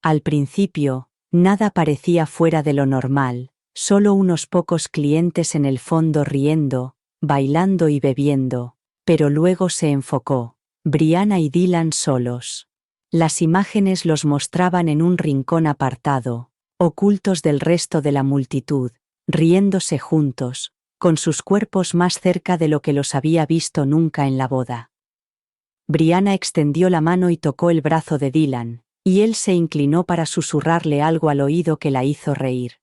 Al principio, nada parecía fuera de lo normal. Solo unos pocos clientes en el fondo riendo, bailando y bebiendo, pero luego se enfocó. Brianna y Dylan solos. Las imágenes los mostraban en un rincón apartado, ocultos del resto de la multitud, riéndose juntos, con sus cuerpos más cerca de lo que los había visto nunca en la boda. Brianna extendió la mano y tocó el brazo de Dylan, y él se inclinó para susurrarle algo al oído que la hizo reír.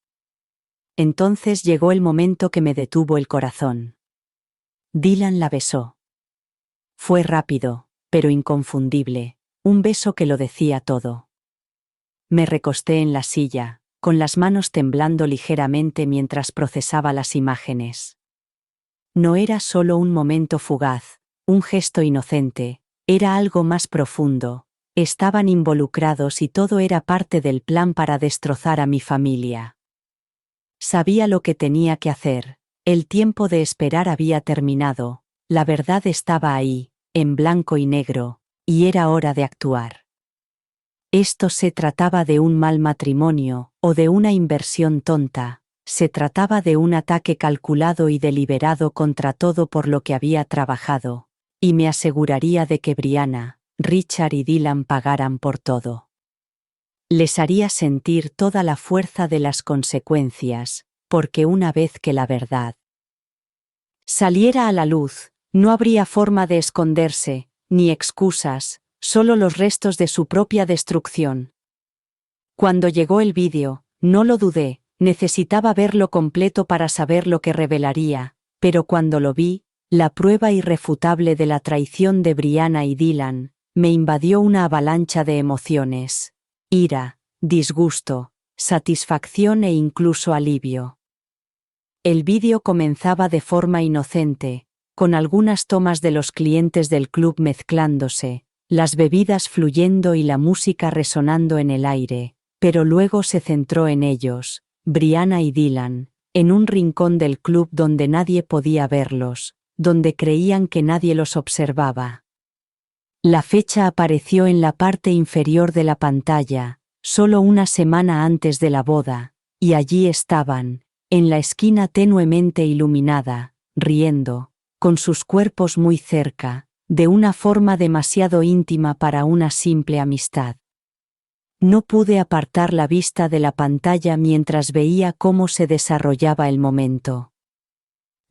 Entonces llegó el momento que me detuvo el corazón. Dylan la besó. Fue rápido, pero inconfundible, un beso que lo decía todo. Me recosté en la silla, con las manos temblando ligeramente mientras procesaba las imágenes. No era solo un momento fugaz, un gesto inocente, era algo más profundo. Estaban involucrados y todo era parte del plan para destrozar a mi familia. Sabía lo que tenía que hacer. El tiempo de esperar había terminado. La verdad estaba ahí, en blanco y negro, y era hora de actuar. Esto se trataba de un mal matrimonio, o de una inversión tonta. Se trataba de un ataque calculado y deliberado contra todo por lo que había trabajado, y me aseguraría de que Brianna, Richard y Dylan pagaran por todo. Les haría sentir toda la fuerza de las consecuencias, porque una vez que la verdad saliera a la luz, no habría forma de esconderse, ni excusas, solo los restos de su propia destrucción. Cuando llegó el vídeo, no lo dudé, necesitaba verlo completo para saber lo que revelaría, pero cuando lo vi, la prueba irrefutable de la traición de Brianna y Dylan, me invadió una avalancha de emociones. Ira, disgusto, satisfacción e incluso alivio. El vídeo comenzaba de forma inocente, con algunas tomas de los clientes del club mezclándose, las bebidas fluyendo y la música resonando en el aire, pero luego se centró en ellos, Brianna y Dylan, en un rincón del club donde nadie podía verlos, donde creían que nadie los observaba. La fecha apareció en la parte inferior de la pantalla, solo una semana antes de la boda, y allí estaban, en la esquina tenuemente iluminada, riendo, con sus cuerpos muy cerca, de una forma demasiado íntima para una simple amistad. No pude apartar la vista de la pantalla mientras veía cómo se desarrollaba el momento.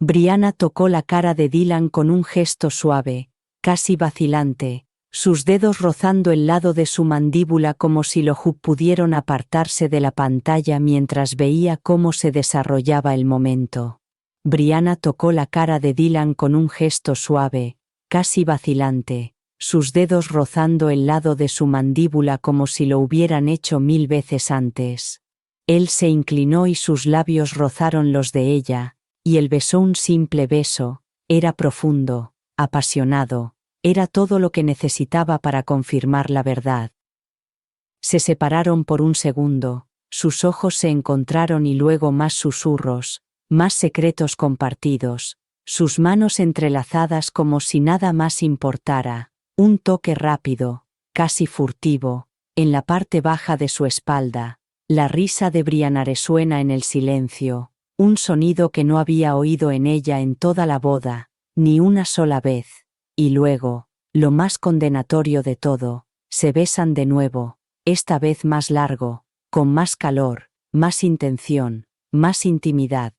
Brianna tocó la cara de Dylan con un gesto suave, casi vacilante, sus dedos rozando el lado de su mandíbula como si lo pudieran apartarse de la pantalla mientras veía cómo se desarrollaba el momento. Brianna tocó la cara de Dylan con un gesto suave, casi vacilante, sus dedos rozando el lado de su mandíbula como si lo hubieran hecho 1000 veces antes. Él se inclinó y sus labios rozaron los de ella, y él besó un simple beso, era profundo, apasionado, era todo lo que necesitaba para confirmar la verdad. Se separaron por un segundo, sus ojos se encontraron y luego más susurros, más secretos compartidos, sus manos entrelazadas como si nada más importara, un toque rápido, casi furtivo, en la parte baja de su espalda, la risa de Brianna resuena en el silencio, un sonido que no había oído en ella en toda la boda, ni una sola vez, y luego, lo más condenatorio de todo, se besan de nuevo, esta vez más largo, con más calor, más intención, más intimidad.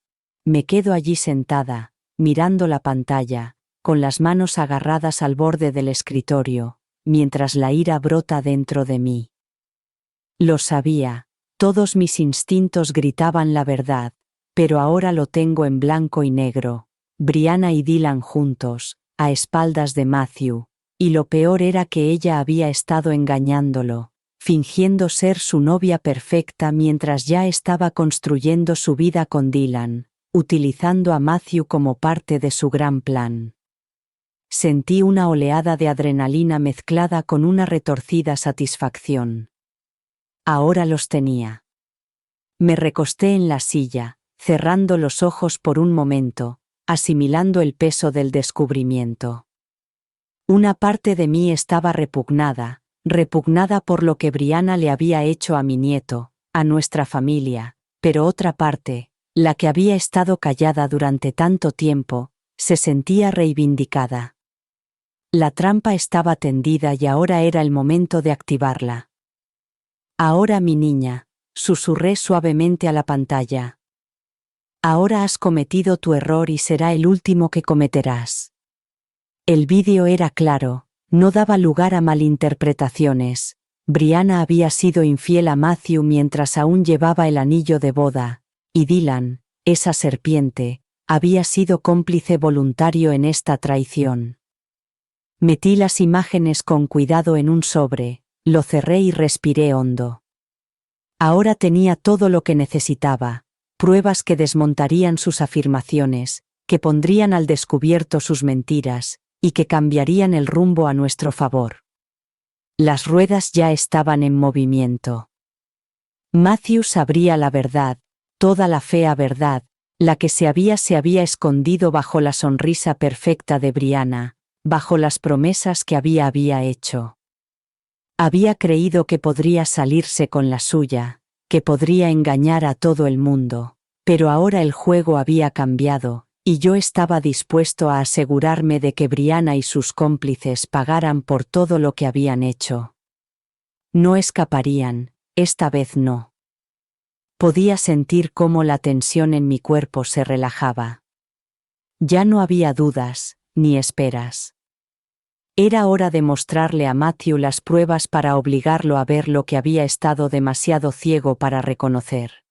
Me quedo allí sentada, mirando la pantalla, con las manos agarradas al borde del escritorio, mientras la ira brota dentro de mí. Lo sabía, todos mis instintos gritaban la verdad, pero ahora lo tengo en blanco y negro, Brianna y Dylan juntos, a espaldas de Matthew, y lo peor era que ella había estado engañándolo, fingiendo ser su novia perfecta mientras ya estaba construyendo su vida con Dylan, utilizando a Matthew como parte de su gran plan. Sentí una oleada de adrenalina mezclada con una retorcida satisfacción. Ahora los tenía. Me recosté en la silla, cerrando los ojos por un momento, asimilando el peso del descubrimiento. Una parte de mí estaba repugnada por lo que Brianna le había hecho a mi nieto, a nuestra familia, pero otra parte, la que había estado callada durante tanto tiempo, se sentía reivindicada. La trampa estaba tendida y ahora era el momento de activarla. Ahora, mi niña, susurré suavemente a la pantalla. Ahora has cometido tu error y será el último que cometerás. El vídeo era claro, no daba lugar a malinterpretaciones. Brianna había sido infiel a Matthew mientras aún llevaba el anillo de boda, y Dylan, esa serpiente, había sido cómplice voluntario en esta traición. Metí las imágenes con cuidado en un sobre, lo cerré y respiré hondo. Ahora tenía todo lo que necesitaba, pruebas que desmontarían sus afirmaciones, que pondrían al descubierto sus mentiras, y que cambiarían el rumbo a nuestro favor. Las ruedas ya estaban en movimiento. Matthew sabría la verdad, toda la fea verdad, la que se había escondido bajo la sonrisa perfecta de Brianna, bajo las promesas que había hecho. Había creído que podría salirse con la suya, que podría engañar a todo el mundo, pero ahora el juego había cambiado, y yo estaba dispuesto a asegurarme de que Brianna y sus cómplices pagaran por todo lo que habían hecho. No escaparían, esta vez no. Podía sentir cómo la tensión en mi cuerpo se relajaba. Ya no había dudas, ni esperas. Era hora de mostrarle a Matthew las pruebas para obligarlo a ver lo que había estado demasiado ciego para reconocer.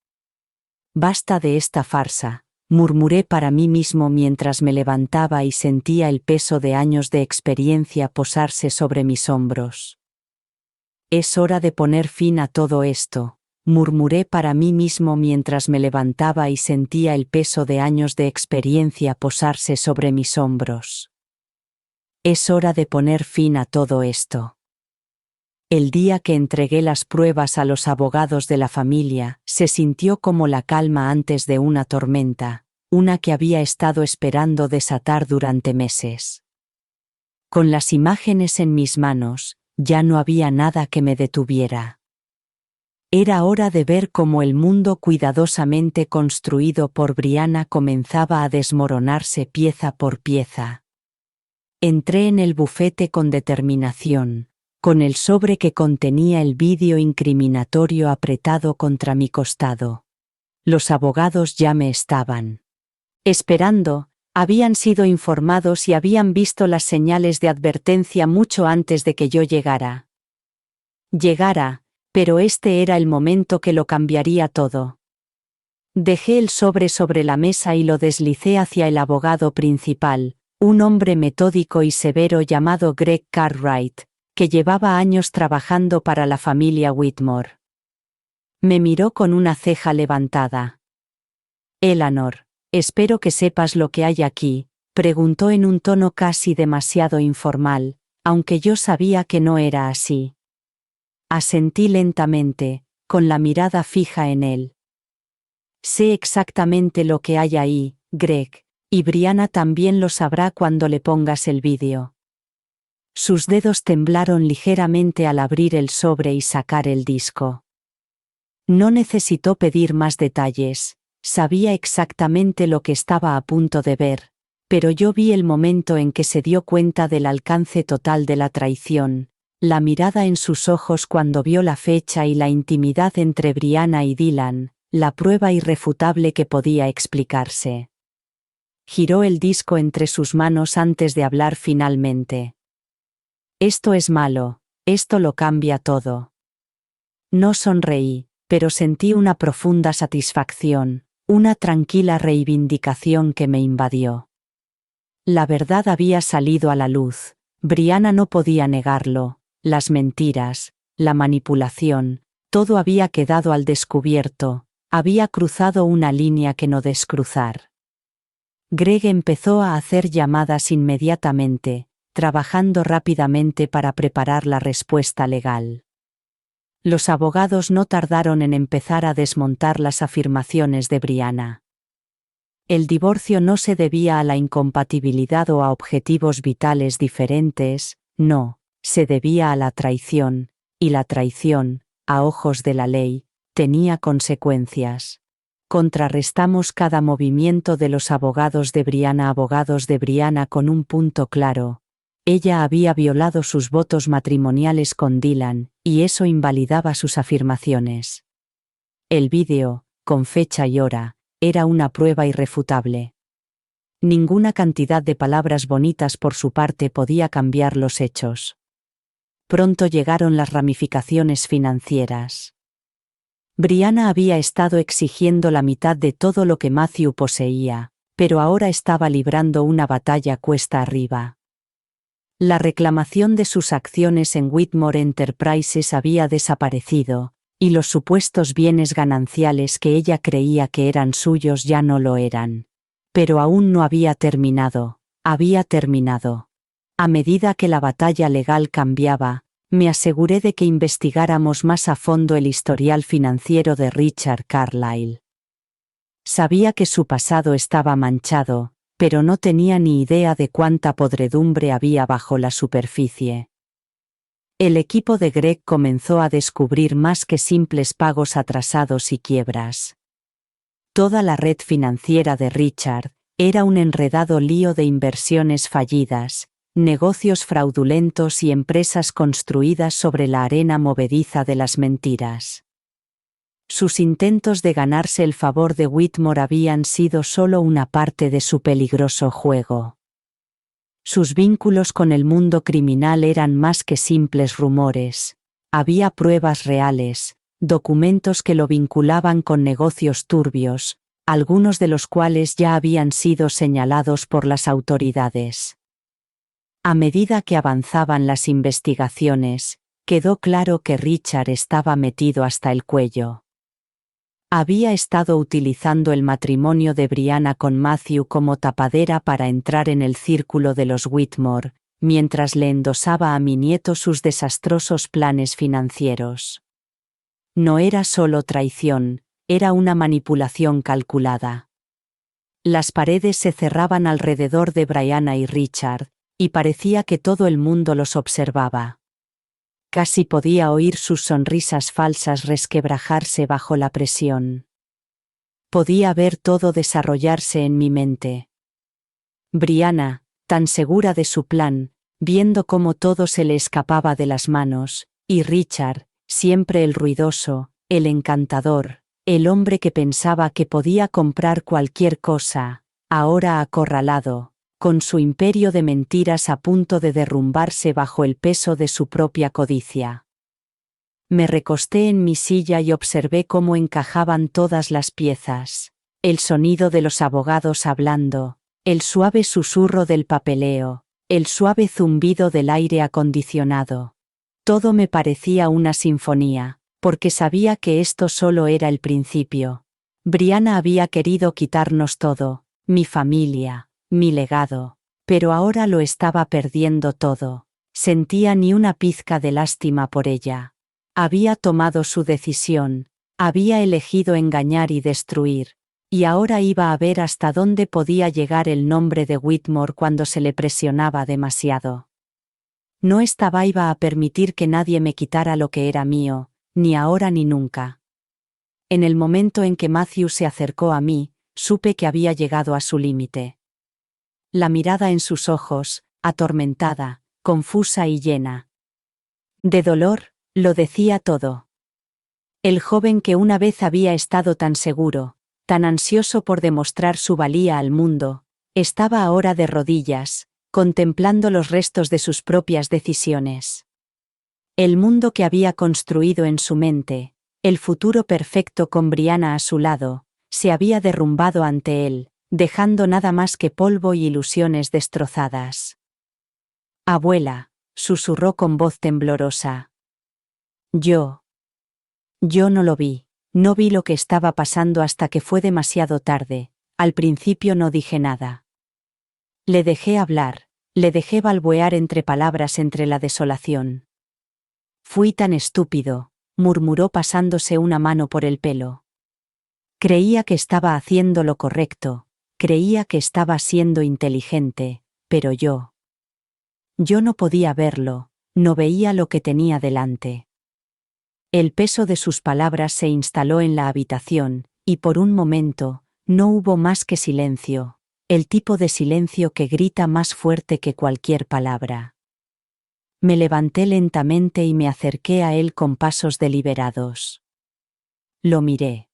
Basta de esta farsa, murmuré para mí mismo mientras me levantaba y sentía el peso de años de experiencia posarse sobre mis hombros. Es hora de poner fin a todo esto, murmuré para mí mismo mientras me levantaba y sentía el peso de años de experiencia posarse sobre mis hombros. Es hora de poner fin a todo esto. El día que entregué las pruebas a los abogados de la familia, se sintió como la calma antes de una tormenta, una que había estado esperando desatar durante meses. Con las imágenes en mis manos, ya no había nada que me detuviera. Era hora de ver cómo el mundo cuidadosamente construido por Brianna comenzaba a desmoronarse pieza por pieza. Entré en el bufete con determinación, con el sobre que contenía el vídeo incriminatorio apretado contra mi costado. Los abogados ya me estaban esperando, habían sido informados y habían visto las señales de advertencia mucho antes de que yo llegara. Pero este era el momento que lo cambiaría todo. Dejé el sobre la mesa y lo deslicé hacia el abogado principal, un hombre metódico y severo llamado Greg Cartwright, que llevaba años trabajando para la familia Whitmore. Me miró con una ceja levantada. «Eleanor, espero que sepas lo que hay aquí», preguntó en un tono casi demasiado informal, aunque yo sabía que no era así. Asentí lentamente, con la mirada fija en él. «Sé exactamente lo que hay ahí, Greg, y Brianna también lo sabrá cuando le pongas el vídeo». Sus dedos temblaron ligeramente al abrir el sobre y sacar el disco. No necesitó pedir más detalles, sabía exactamente lo que estaba a punto de ver, pero yo vi el momento en que se dio cuenta del alcance total de la traición, la mirada en sus ojos cuando vio la fecha y la intimidad entre Brianna y Dylan, la prueba irrefutable que podía explicarse. Giró el disco entre sus manos antes de hablar finalmente. «Esto es malo, esto lo cambia todo». No sonreí, pero sentí una profunda satisfacción, una tranquila reivindicación que me invadió. La verdad había salido a la luz, Brianna no podía negarlo, las mentiras, la manipulación, todo había quedado al descubierto, había cruzado una línea que no descruzar. Greg empezó a hacer llamadas inmediatamente, trabajando rápidamente para preparar la respuesta legal. Los abogados no tardaron en empezar a desmontar las afirmaciones de Brianna. El divorcio no se debía a la incompatibilidad o a objetivos vitales diferentes, no, se debía a la traición, y la traición, a ojos de la ley, tenía consecuencias. Contrarrestamos cada movimiento de los abogados de Brianna con un punto claro. Ella había violado sus votos matrimoniales con Dylan, y eso invalidaba sus afirmaciones. El vídeo, con fecha y hora, era una prueba irrefutable. Ninguna cantidad de palabras bonitas por su parte podía cambiar los hechos. Pronto llegaron las ramificaciones financieras. Brianna había estado exigiendo la mitad de todo lo que Matthew poseía, pero ahora estaba librando una batalla cuesta arriba. La reclamación de sus acciones en Whitmore Enterprises había desaparecido, y los supuestos bienes gananciales que ella creía que eran suyos ya no lo eran. Pero aún no había terminado, había terminado. A medida que la batalla legal cambiaba, me aseguré de que investigáramos más a fondo el historial financiero de Richard Carlyle. Sabía que su pasado estaba manchado, pero no tenía ni idea de cuánta podredumbre había bajo la superficie. El equipo de Greg comenzó a descubrir más que simples pagos atrasados y quiebras. Toda la red financiera de Richard era un enredado lío de inversiones fallidas, negocios fraudulentos y empresas construidas sobre la arena movediza de las mentiras. Sus intentos de ganarse el favor de Whitmore habían sido solo una parte de su peligroso juego. Sus vínculos con el mundo criminal eran más que simples rumores. Había pruebas reales, documentos que lo vinculaban con negocios turbios, algunos de los cuales ya habían sido señalados por las autoridades. A medida que avanzaban las investigaciones, quedó claro que Richard estaba metido hasta el cuello. Había estado utilizando el matrimonio de Brianna con Matthew como tapadera para entrar en el círculo de los Whitmore, mientras le endosaba a mi nieto sus desastrosos planes financieros. No era solo traición, era una manipulación calculada. Las paredes se cerraban alrededor de Brianna y Richard, y parecía que todo el mundo los observaba. Casi podía oír sus sonrisas falsas resquebrajarse bajo la presión. Podía ver todo desarrollarse en mi mente. Brianna, tan segura de su plan, viendo cómo todo se le escapaba de las manos, y Richard, siempre el ruidoso, el encantador, el hombre que pensaba que podía comprar cualquier cosa, ahora acorralado, con su imperio de mentiras a punto de derrumbarse bajo el peso de su propia codicia. Me recosté en mi silla y observé cómo encajaban todas las piezas. El sonido de los abogados hablando, el suave susurro del papeleo, el suave zumbido del aire acondicionado. Todo me parecía una sinfonía, porque sabía que esto solo era el principio. Brianna había querido quitarnos todo, mi familia, mi legado, pero ahora lo estaba perdiendo todo. Sentía ni una pizca de lástima por ella. Había tomado su decisión, había elegido engañar y destruir, y ahora iba a ver hasta dónde podía llegar el nombre de Whitmore cuando se le presionaba demasiado. No iba a permitir que nadie me quitara lo que era mío, ni ahora ni nunca. En el momento en que Matthew se acercó a mí, supe que había llegado a su límite. La mirada en sus ojos, atormentada, confusa y llena de dolor, lo decía todo. El joven que una vez había estado tan seguro, tan ansioso por demostrar su valía al mundo, estaba ahora de rodillas, contemplando los restos de sus propias decisiones. El mundo que había construido en su mente, el futuro perfecto con Brianna a su lado, se había derrumbado ante él, dejando nada más que polvo y ilusiones destrozadas. «Abuela», susurró con voz temblorosa. Yo no lo vi, no vi lo que estaba pasando hasta que fue demasiado tarde. Al principio no dije nada. Le dejé hablar, le dejé balbucear entre palabras entre la desolación. Fui tan estúpido, murmuró pasándose una mano por el pelo. Creía que estaba haciendo lo correcto, creía que estaba siendo inteligente, pero yo no podía verlo, no veía lo que tenía delante. El peso de sus palabras se instaló en la habitación, y por un momento, no hubo más que silencio, el tipo de silencio que grita más fuerte que cualquier palabra. Me levanté lentamente y me acerqué a él con pasos deliberados. Lo miré.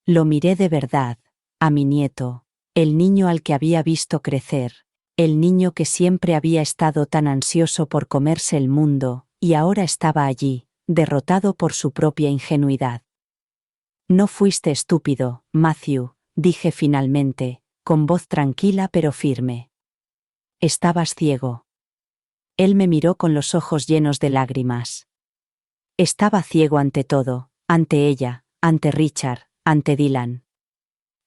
Lo miré de verdad, a mi nieto, el niño al que había visto crecer, el niño que siempre había estado tan ansioso por comerse el mundo, y ahora estaba allí, derrotado por su propia ingenuidad. No fuiste estúpido, Matthew, dije finalmente, con voz tranquila pero firme. Estabas ciego. Él me miró con los ojos llenos de lágrimas. Estaba ciego ante todo, ante ella, ante Richard, ante Dylan.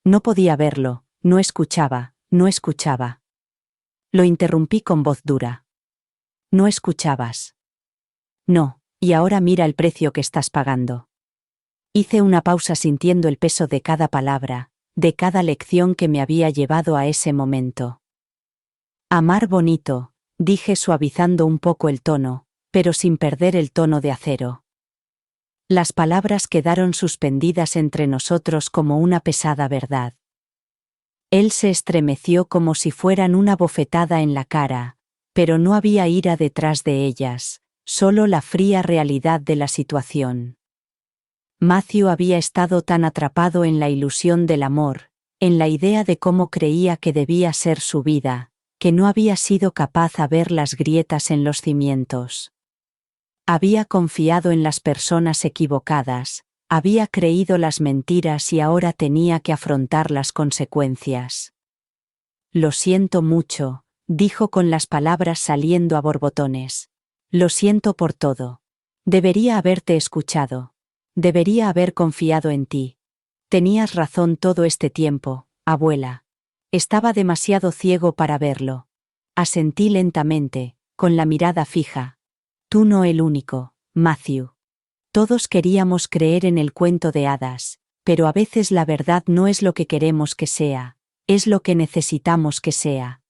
No podía verlo, no escuchaba, no escuchaba. Lo interrumpí con voz dura. No escuchabas. No, y ahora mira el precio que estás pagando. Hice una pausa sintiendo el peso de cada palabra, de cada lección que me había llevado a ese momento. Amar bonito, dije suavizando un poco el tono, pero sin perder el tono de acero. Las palabras quedaron suspendidas entre nosotros como una pesada verdad. Él se estremeció como si fueran una bofetada en la cara, pero no había ira detrás de ellas, solo la fría realidad de la situación. Matthew había estado tan atrapado en la ilusión del amor, en la idea de cómo creía que debía ser su vida, que no había sido capaz de ver las grietas en los cimientos. Había confiado en las personas equivocadas, había creído las mentiras y ahora tenía que afrontar las consecuencias. Lo siento mucho, dijo con las palabras saliendo a borbotones. Lo siento por todo. Debería haberte escuchado. Debería haber confiado en ti. Tenías razón todo este tiempo, abuela. Estaba demasiado ciego para verlo. Asentí lentamente, con la mirada fija. Tú no el único, Matthew. Todos queríamos creer en el cuento de hadas, pero a veces la verdad no es lo que queremos que sea, es lo que necesitamos que sea.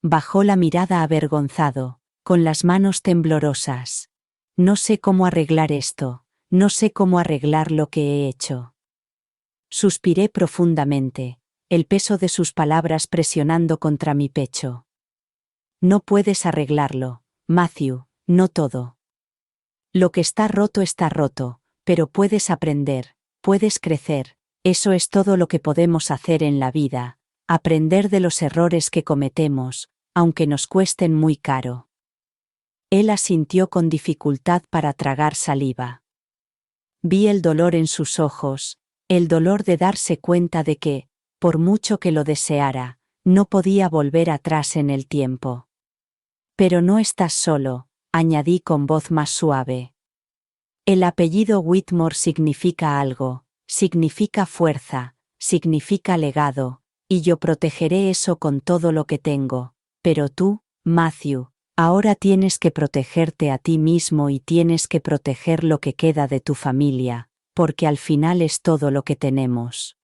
Bajó la mirada avergonzado, con las manos temblorosas. No sé cómo arreglar esto, no sé cómo arreglar lo que he hecho. Suspiré profundamente, el peso de sus palabras presionando contra mi pecho. No puedes arreglarlo, Matthew, no todo. Lo que está roto, pero puedes aprender, puedes crecer, eso es todo lo que podemos hacer en la vida, aprender de los errores que cometemos, aunque nos cuesten muy caro. Él asintió con dificultad para tragar saliva. Vi el dolor en sus ojos, el dolor de darse cuenta de que, por mucho que lo deseara, no podía volver atrás en el tiempo. Pero no estás solo, añadí con voz más suave. El apellido Whitmore significa algo, significa fuerza, significa legado, y yo protegeré eso con todo lo que tengo. Pero tú, Matthew, ahora tienes que protegerte a ti mismo y tienes que proteger lo que queda de tu familia, porque al final es todo lo que tenemos.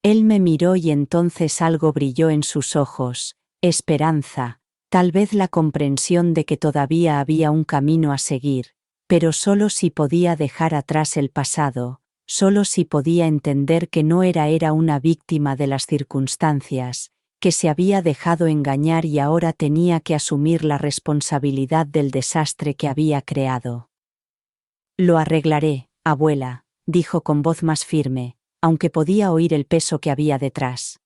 Él me miró y entonces algo brilló en sus ojos, esperanza, tal vez la comprensión de que todavía había un camino a seguir, pero solo si podía dejar atrás el pasado, solo si podía entender que no era una víctima de las circunstancias, que se había dejado engañar y ahora tenía que asumir la responsabilidad del desastre que había creado. Lo arreglaré, abuela, dijo con voz más firme, aunque podía oír el peso que había detrás.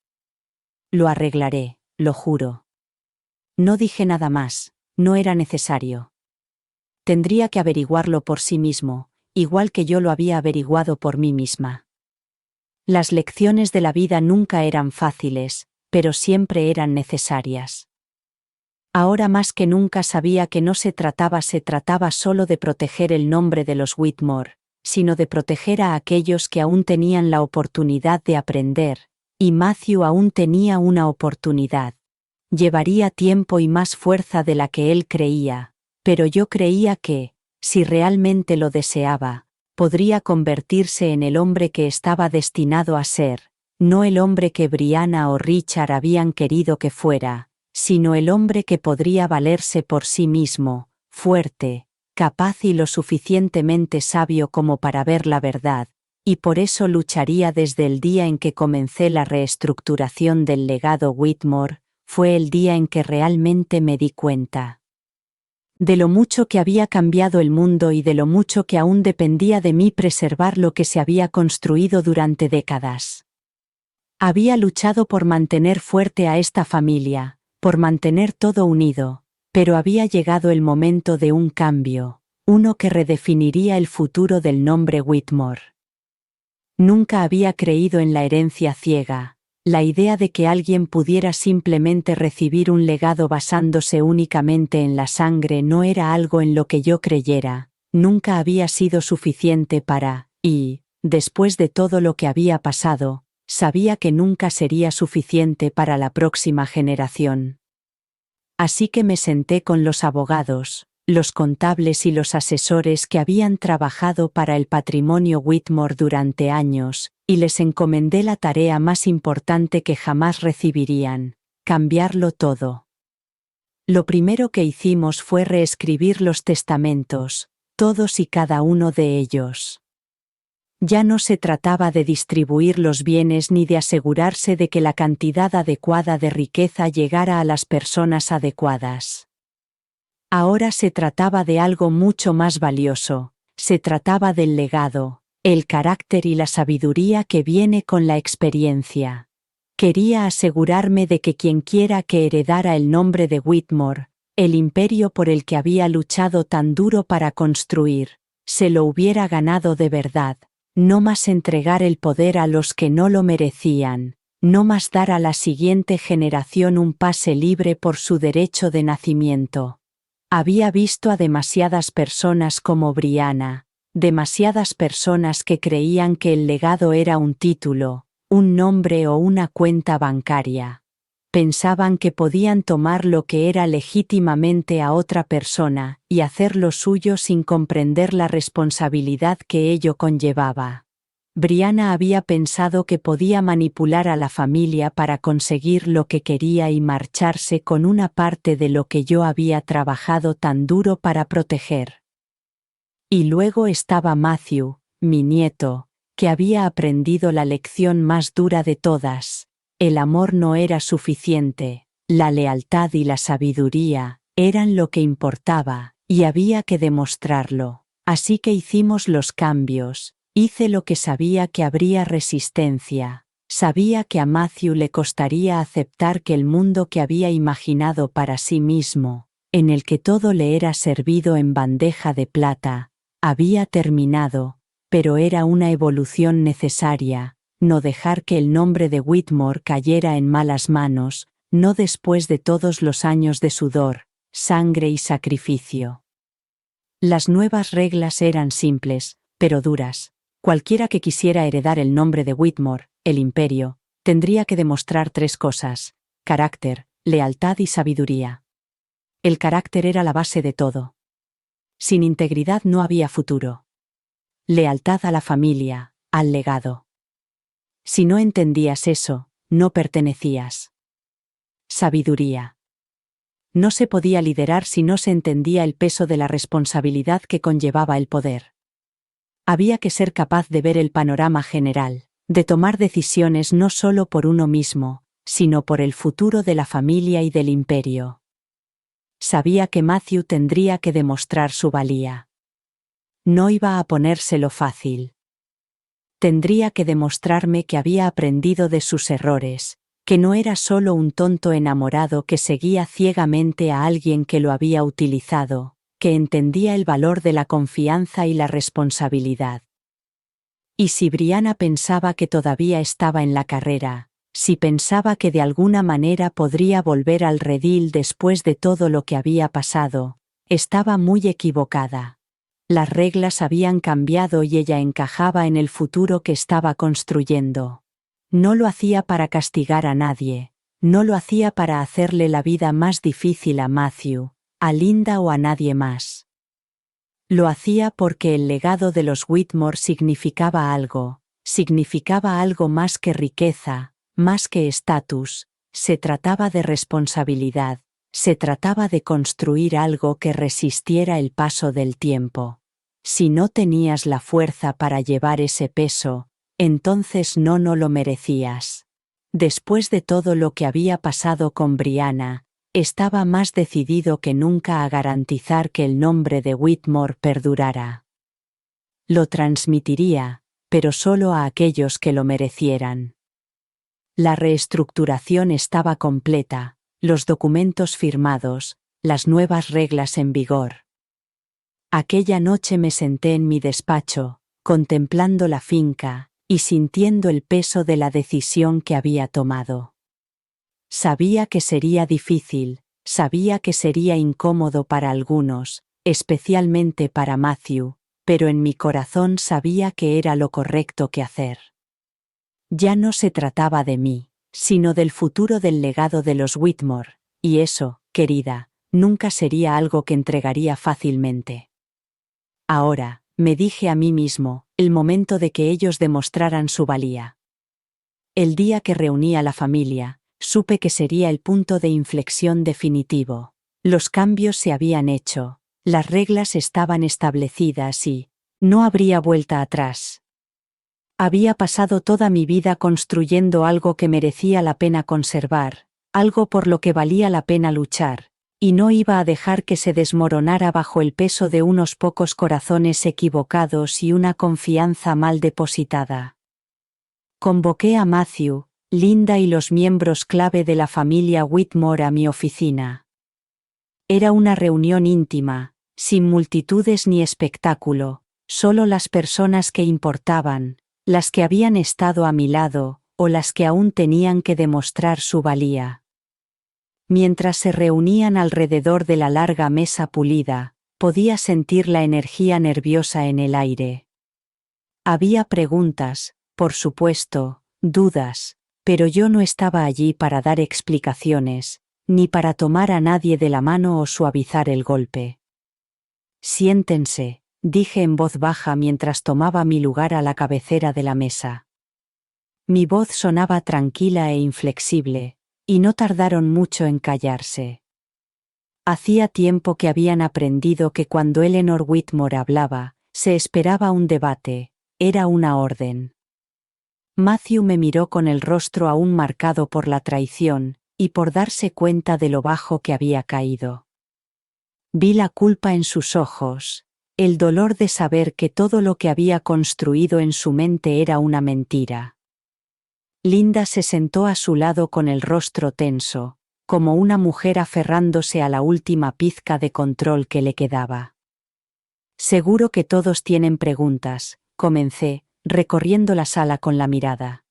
Lo arreglaré, lo juro. No dije nada más, no era necesario. Tendría que averiguarlo por sí mismo, igual que yo lo había averiguado por mí misma. Las lecciones de la vida nunca eran fáciles, pero siempre eran necesarias. Ahora más que nunca sabía que no se trataba solo de proteger el nombre de los Whitmore, sino de proteger a aquellos que aún tenían la oportunidad de aprender, y Matthew aún tenía una oportunidad. Llevaría tiempo y más fuerza de la que él creía, pero yo creía que, si realmente lo deseaba, podría convertirse en el hombre que estaba destinado a ser, no el hombre que Brianna o Richard habían querido que fuera, sino el hombre que podría valerse por sí mismo, fuerte, capaz y lo suficientemente sabio como para ver la verdad, y por eso lucharía desde el día en que comencé la reestructuración del legado Whitmore. Fue el día en que realmente me di cuenta de lo mucho que había cambiado el mundo y de lo mucho que aún dependía de mí preservar lo que se había construido durante décadas. Había luchado por mantener fuerte a esta familia, por mantener todo unido, pero había llegado el momento de un cambio, uno que redefiniría el futuro del nombre Whitmore. Nunca había creído en la herencia ciega. La idea de que alguien pudiera simplemente recibir un legado basándose únicamente en la sangre no era algo en lo que yo creyera, nunca había sido suficiente y, después de todo lo que había pasado, sabía que nunca sería suficiente para la próxima generación. Así que me senté con los abogados, los contables y los asesores que habían trabajado para el patrimonio Whitmore durante años, y les encomendé la tarea más importante que jamás recibirían: cambiarlo todo. Lo primero que hicimos fue reescribir los testamentos, todos y cada uno de ellos. Ya no se trataba de distribuir los bienes ni de asegurarse de que la cantidad adecuada de riqueza llegara a las personas adecuadas. Ahora se trataba de algo mucho más valioso, se trataba del legado, el carácter y la sabiduría que viene con la experiencia. Quería asegurarme de que quienquiera que heredara el nombre de Whitmore, el imperio por el que había luchado tan duro para construir, se lo hubiera ganado de verdad, no más entregar el poder a los que no lo merecían, no más dar a la siguiente generación un pase libre por su derecho de nacimiento. Había visto a demasiadas personas como Brianna, demasiadas personas que creían que el legado era un título, un nombre o una cuenta bancaria. Pensaban que podían tomar lo que era legítimamente a otra persona y hacerlo suyo sin comprender la responsabilidad que ello conllevaba. Brianna había pensado que podía manipular a la familia para conseguir lo que quería y marcharse con una parte de lo que yo había trabajado tan duro para proteger. Y luego estaba Matthew, mi nieto, que había aprendido la lección más dura de todas: el amor no era suficiente, la lealtad y la sabiduría eran lo que importaba, y había que demostrarlo. Así que hicimos los cambios. Hice lo que sabía que habría resistencia. Sabía que a Matthew le costaría aceptar que el mundo que había imaginado para sí mismo, en el que todo le era servido en bandeja de plata, había terminado, Pero era una evolución necesaria, no dejar que el nombre de Whitmore cayera en malas manos, no después de todos los años de sudor, sangre y sacrificio. Las nuevas reglas eran simples, pero duras. Cualquiera que quisiera heredar el nombre de Whitmore, el imperio, tendría que demostrar 3 cosas: carácter, lealtad y sabiduría. El carácter era la base de todo. Sin integridad no había futuro. Lealtad a la familia, al legado. Si no entendías eso, no pertenecías. Sabiduría. No se podía liderar si no se entendía el peso de la responsabilidad que conllevaba el poder. Había que ser capaz de ver el panorama general, de tomar decisiones no solo por uno mismo, sino por el futuro de la familia y del imperio. Sabía que Matthew tendría que demostrar su valía. No iba a ponérselo fácil. Tendría que demostrarme que había aprendido de sus errores, que no era solo un tonto enamorado que seguía ciegamente a alguien que lo había utilizado, que entendía el valor de la confianza y la responsabilidad. Y si Brianna pensaba que todavía estaba en la carrera, si pensaba que de alguna manera podría volver al redil después de todo lo que había pasado, estaba muy equivocada. Las reglas habían cambiado y ella encajaba en el futuro que estaba construyendo. No lo hacía para castigar a nadie, no lo hacía para hacerle la vida más difícil a Matthew, a Linda o a nadie más. Lo hacía porque el legado de los Whitmore significaba algo más que riqueza, más que estatus, se trataba de responsabilidad, se trataba de construir algo que resistiera el paso del tiempo. Si no tenías la fuerza para llevar ese peso, entonces no lo merecías. Después de todo lo que había pasado con Brianna, estaba más decidido que nunca a garantizar que el nombre de Whitmore perdurara. Lo transmitiría, pero solo a aquellos que lo merecieran. La reestructuración estaba completa, los documentos firmados, las nuevas reglas en vigor. Aquella noche me senté en mi despacho, contemplando la finca, y sintiendo el peso de la decisión que había tomado. Sabía que sería difícil, sabía que sería incómodo para algunos, especialmente para Matthew, pero en mi corazón sabía que era lo correcto que hacer. Ya no se trataba de mí, sino del futuro del legado de los Whitmore, y eso, querida, nunca sería algo que entregaría fácilmente. Ahora, me dije a mí mismo, el momento de que ellos demostraran su valía. El día que reuní a la familia, supe que sería el punto de inflexión definitivo. Los cambios se habían hecho, las reglas estaban establecidas y no habría vuelta atrás. Había pasado toda mi vida construyendo algo que merecía la pena conservar, algo por lo que valía la pena luchar, y no iba a dejar que se desmoronara bajo el peso de unos pocos corazones equivocados y una confianza mal depositada. Convoqué a Matthew, Linda y los miembros clave de la familia Whitmore a mi oficina. Era una reunión íntima, sin multitudes ni espectáculo, solo las personas que importaban, las que habían estado a mi lado, o las que aún tenían que demostrar su valía. Mientras se reunían alrededor de la larga mesa pulida, podía sentir la energía nerviosa en el aire. Había preguntas, por supuesto, dudas, pero yo no estaba allí para dar explicaciones, ni para tomar a nadie de la mano o suavizar el golpe. Siéntense, dije en voz baja mientras tomaba mi lugar a la cabecera de la mesa. Mi voz sonaba tranquila e inflexible, y no tardaron mucho en callarse. Hacía tiempo que habían aprendido que cuando Eleanor Whitmore hablaba, se esperaba un debate, era una orden. Matthew me miró con el rostro aún marcado por la traición, y por darse cuenta de lo bajo que había caído. Vi la culpa en sus ojos, el dolor de saber que todo lo que había construido en su mente era una mentira. Linda se sentó a su lado con el rostro tenso, como una mujer aferrándose a la última pizca de control que le quedaba. Seguro que todos tienen preguntas, comencé, recorriendo la sala con la mirada.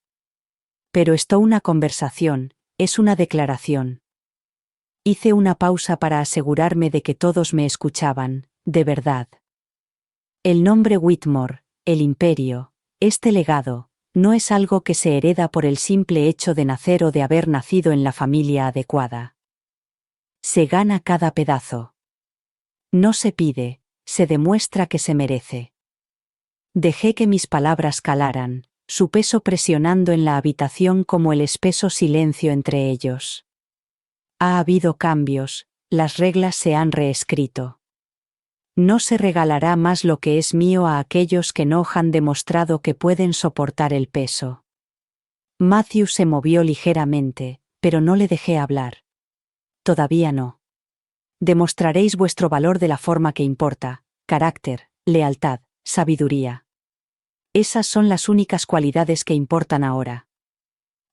Pero esto una conversación, es una declaración. Hice una pausa para asegurarme de que todos me escuchaban, de verdad. El nombre Whitmore, el imperio, este legado, no es algo que se hereda por el simple hecho de nacer o de haber nacido en la familia adecuada. Se gana cada pedazo. No se pide, se demuestra que se merece. Dejé que mis palabras calaran, su peso presionando en la habitación como el espeso silencio entre ellos. Ha habido cambios, las reglas se han reescrito. No se regalará más lo que es mío a aquellos que no han demostrado que pueden soportar el peso. Matthew se movió ligeramente, pero no le dejé hablar. Todavía no. Demostraréis vuestro valor de la forma que importa, carácter, lealtad, sabiduría. Esas son las únicas cualidades que importan ahora.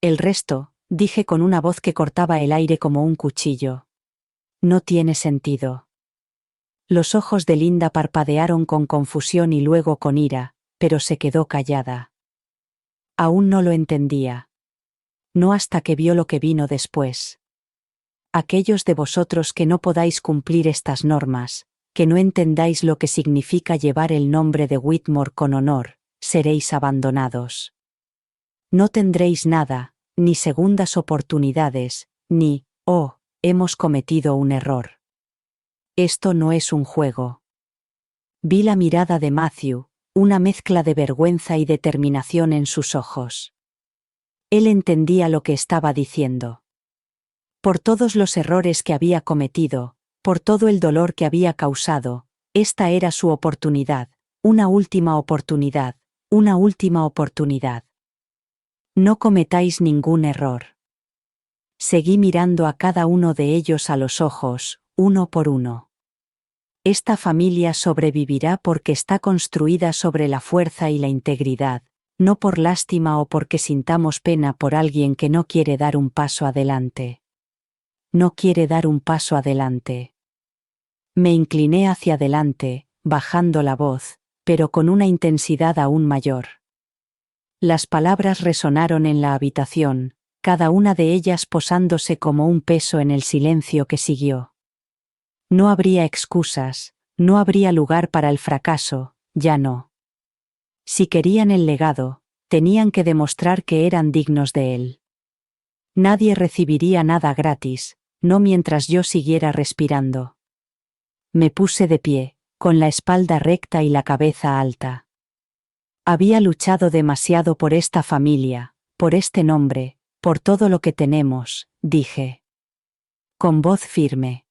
El resto, dije con una voz que cortaba el aire como un cuchillo. No tiene sentido. Los ojos de Linda parpadearon con confusión y luego con ira, pero se quedó callada. Aún no lo entendía. No hasta que vio lo que vino después. Aquellos de vosotros que no podáis cumplir estas normas, que no entendáis lo que significa llevar el nombre de Whitmore con honor, seréis abandonados. No tendréis nada, ni segundas oportunidades, ni, oh, hemos cometido un error. Esto no es un juego. Vi la mirada de Matthew, una mezcla de vergüenza y determinación en sus ojos. Él entendía lo que estaba diciendo. Por todos los errores que había cometido, por todo el dolor que había causado, esta era su oportunidad, una última oportunidad, una última oportunidad. No cometáis ningún error. Seguí mirando a cada uno de ellos a los ojos, uno por uno. Esta familia sobrevivirá porque está construida sobre la fuerza y la integridad, no por lástima o porque sintamos pena por alguien que no quiere dar un paso adelante. No quiere dar un paso adelante. Me incliné hacia adelante, bajando la voz, pero con una intensidad aún mayor. Las palabras resonaron en la habitación, cada una de ellas posándose como un peso en el silencio que siguió. No habría excusas, no habría lugar para el fracaso, ya no. Si querían el legado, tenían que demostrar que eran dignos de él. Nadie recibiría nada gratis, no mientras yo siguiera respirando. Me puse de pie, con la espalda recta y la cabeza alta. Había luchado demasiado por esta familia, por este nombre, por todo lo que tenemos, dije. Con voz firme.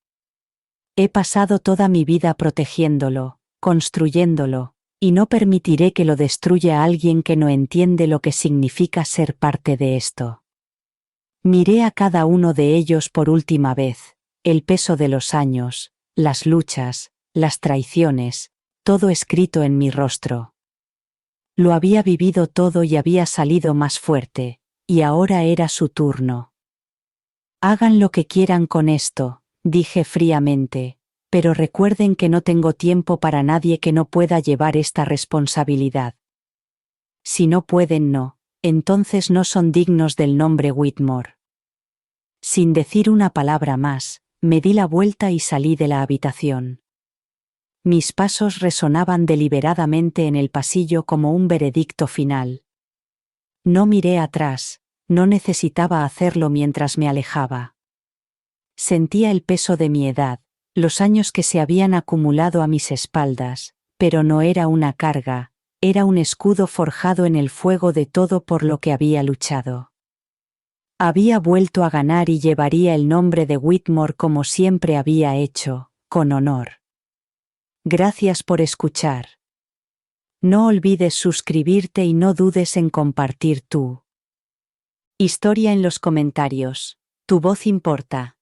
He pasado toda mi vida protegiéndolo, construyéndolo, y no permitiré que lo destruya alguien que no entiende lo que significa ser parte de esto. Miré a cada uno de ellos por última vez, el peso de los años, las luchas, las traiciones, todo escrito en mi rostro. Lo había vivido todo y había salido más fuerte, y ahora era su turno. Hagan lo que quieran con esto, dije fríamente, pero recuerden que no tengo tiempo para nadie que no pueda llevar esta responsabilidad. Si no pueden no, entonces no son dignos del nombre Whitmore. Sin decir una palabra más, me di la vuelta y salí de la habitación. Mis pasos resonaban deliberadamente en el pasillo como un veredicto final. No miré atrás, no necesitaba hacerlo mientras me alejaba. Sentía el peso de mi edad, los años que se habían acumulado a mis espaldas, pero no era una carga, era un escudo forjado en el fuego de todo por lo que había luchado. Había vuelto a ganar y llevaría el nombre de Whitmore como siempre había hecho, con honor. Gracias por escuchar. No olvides suscribirte y no dudes en compartir tu historia en los comentarios. Tu voz importa.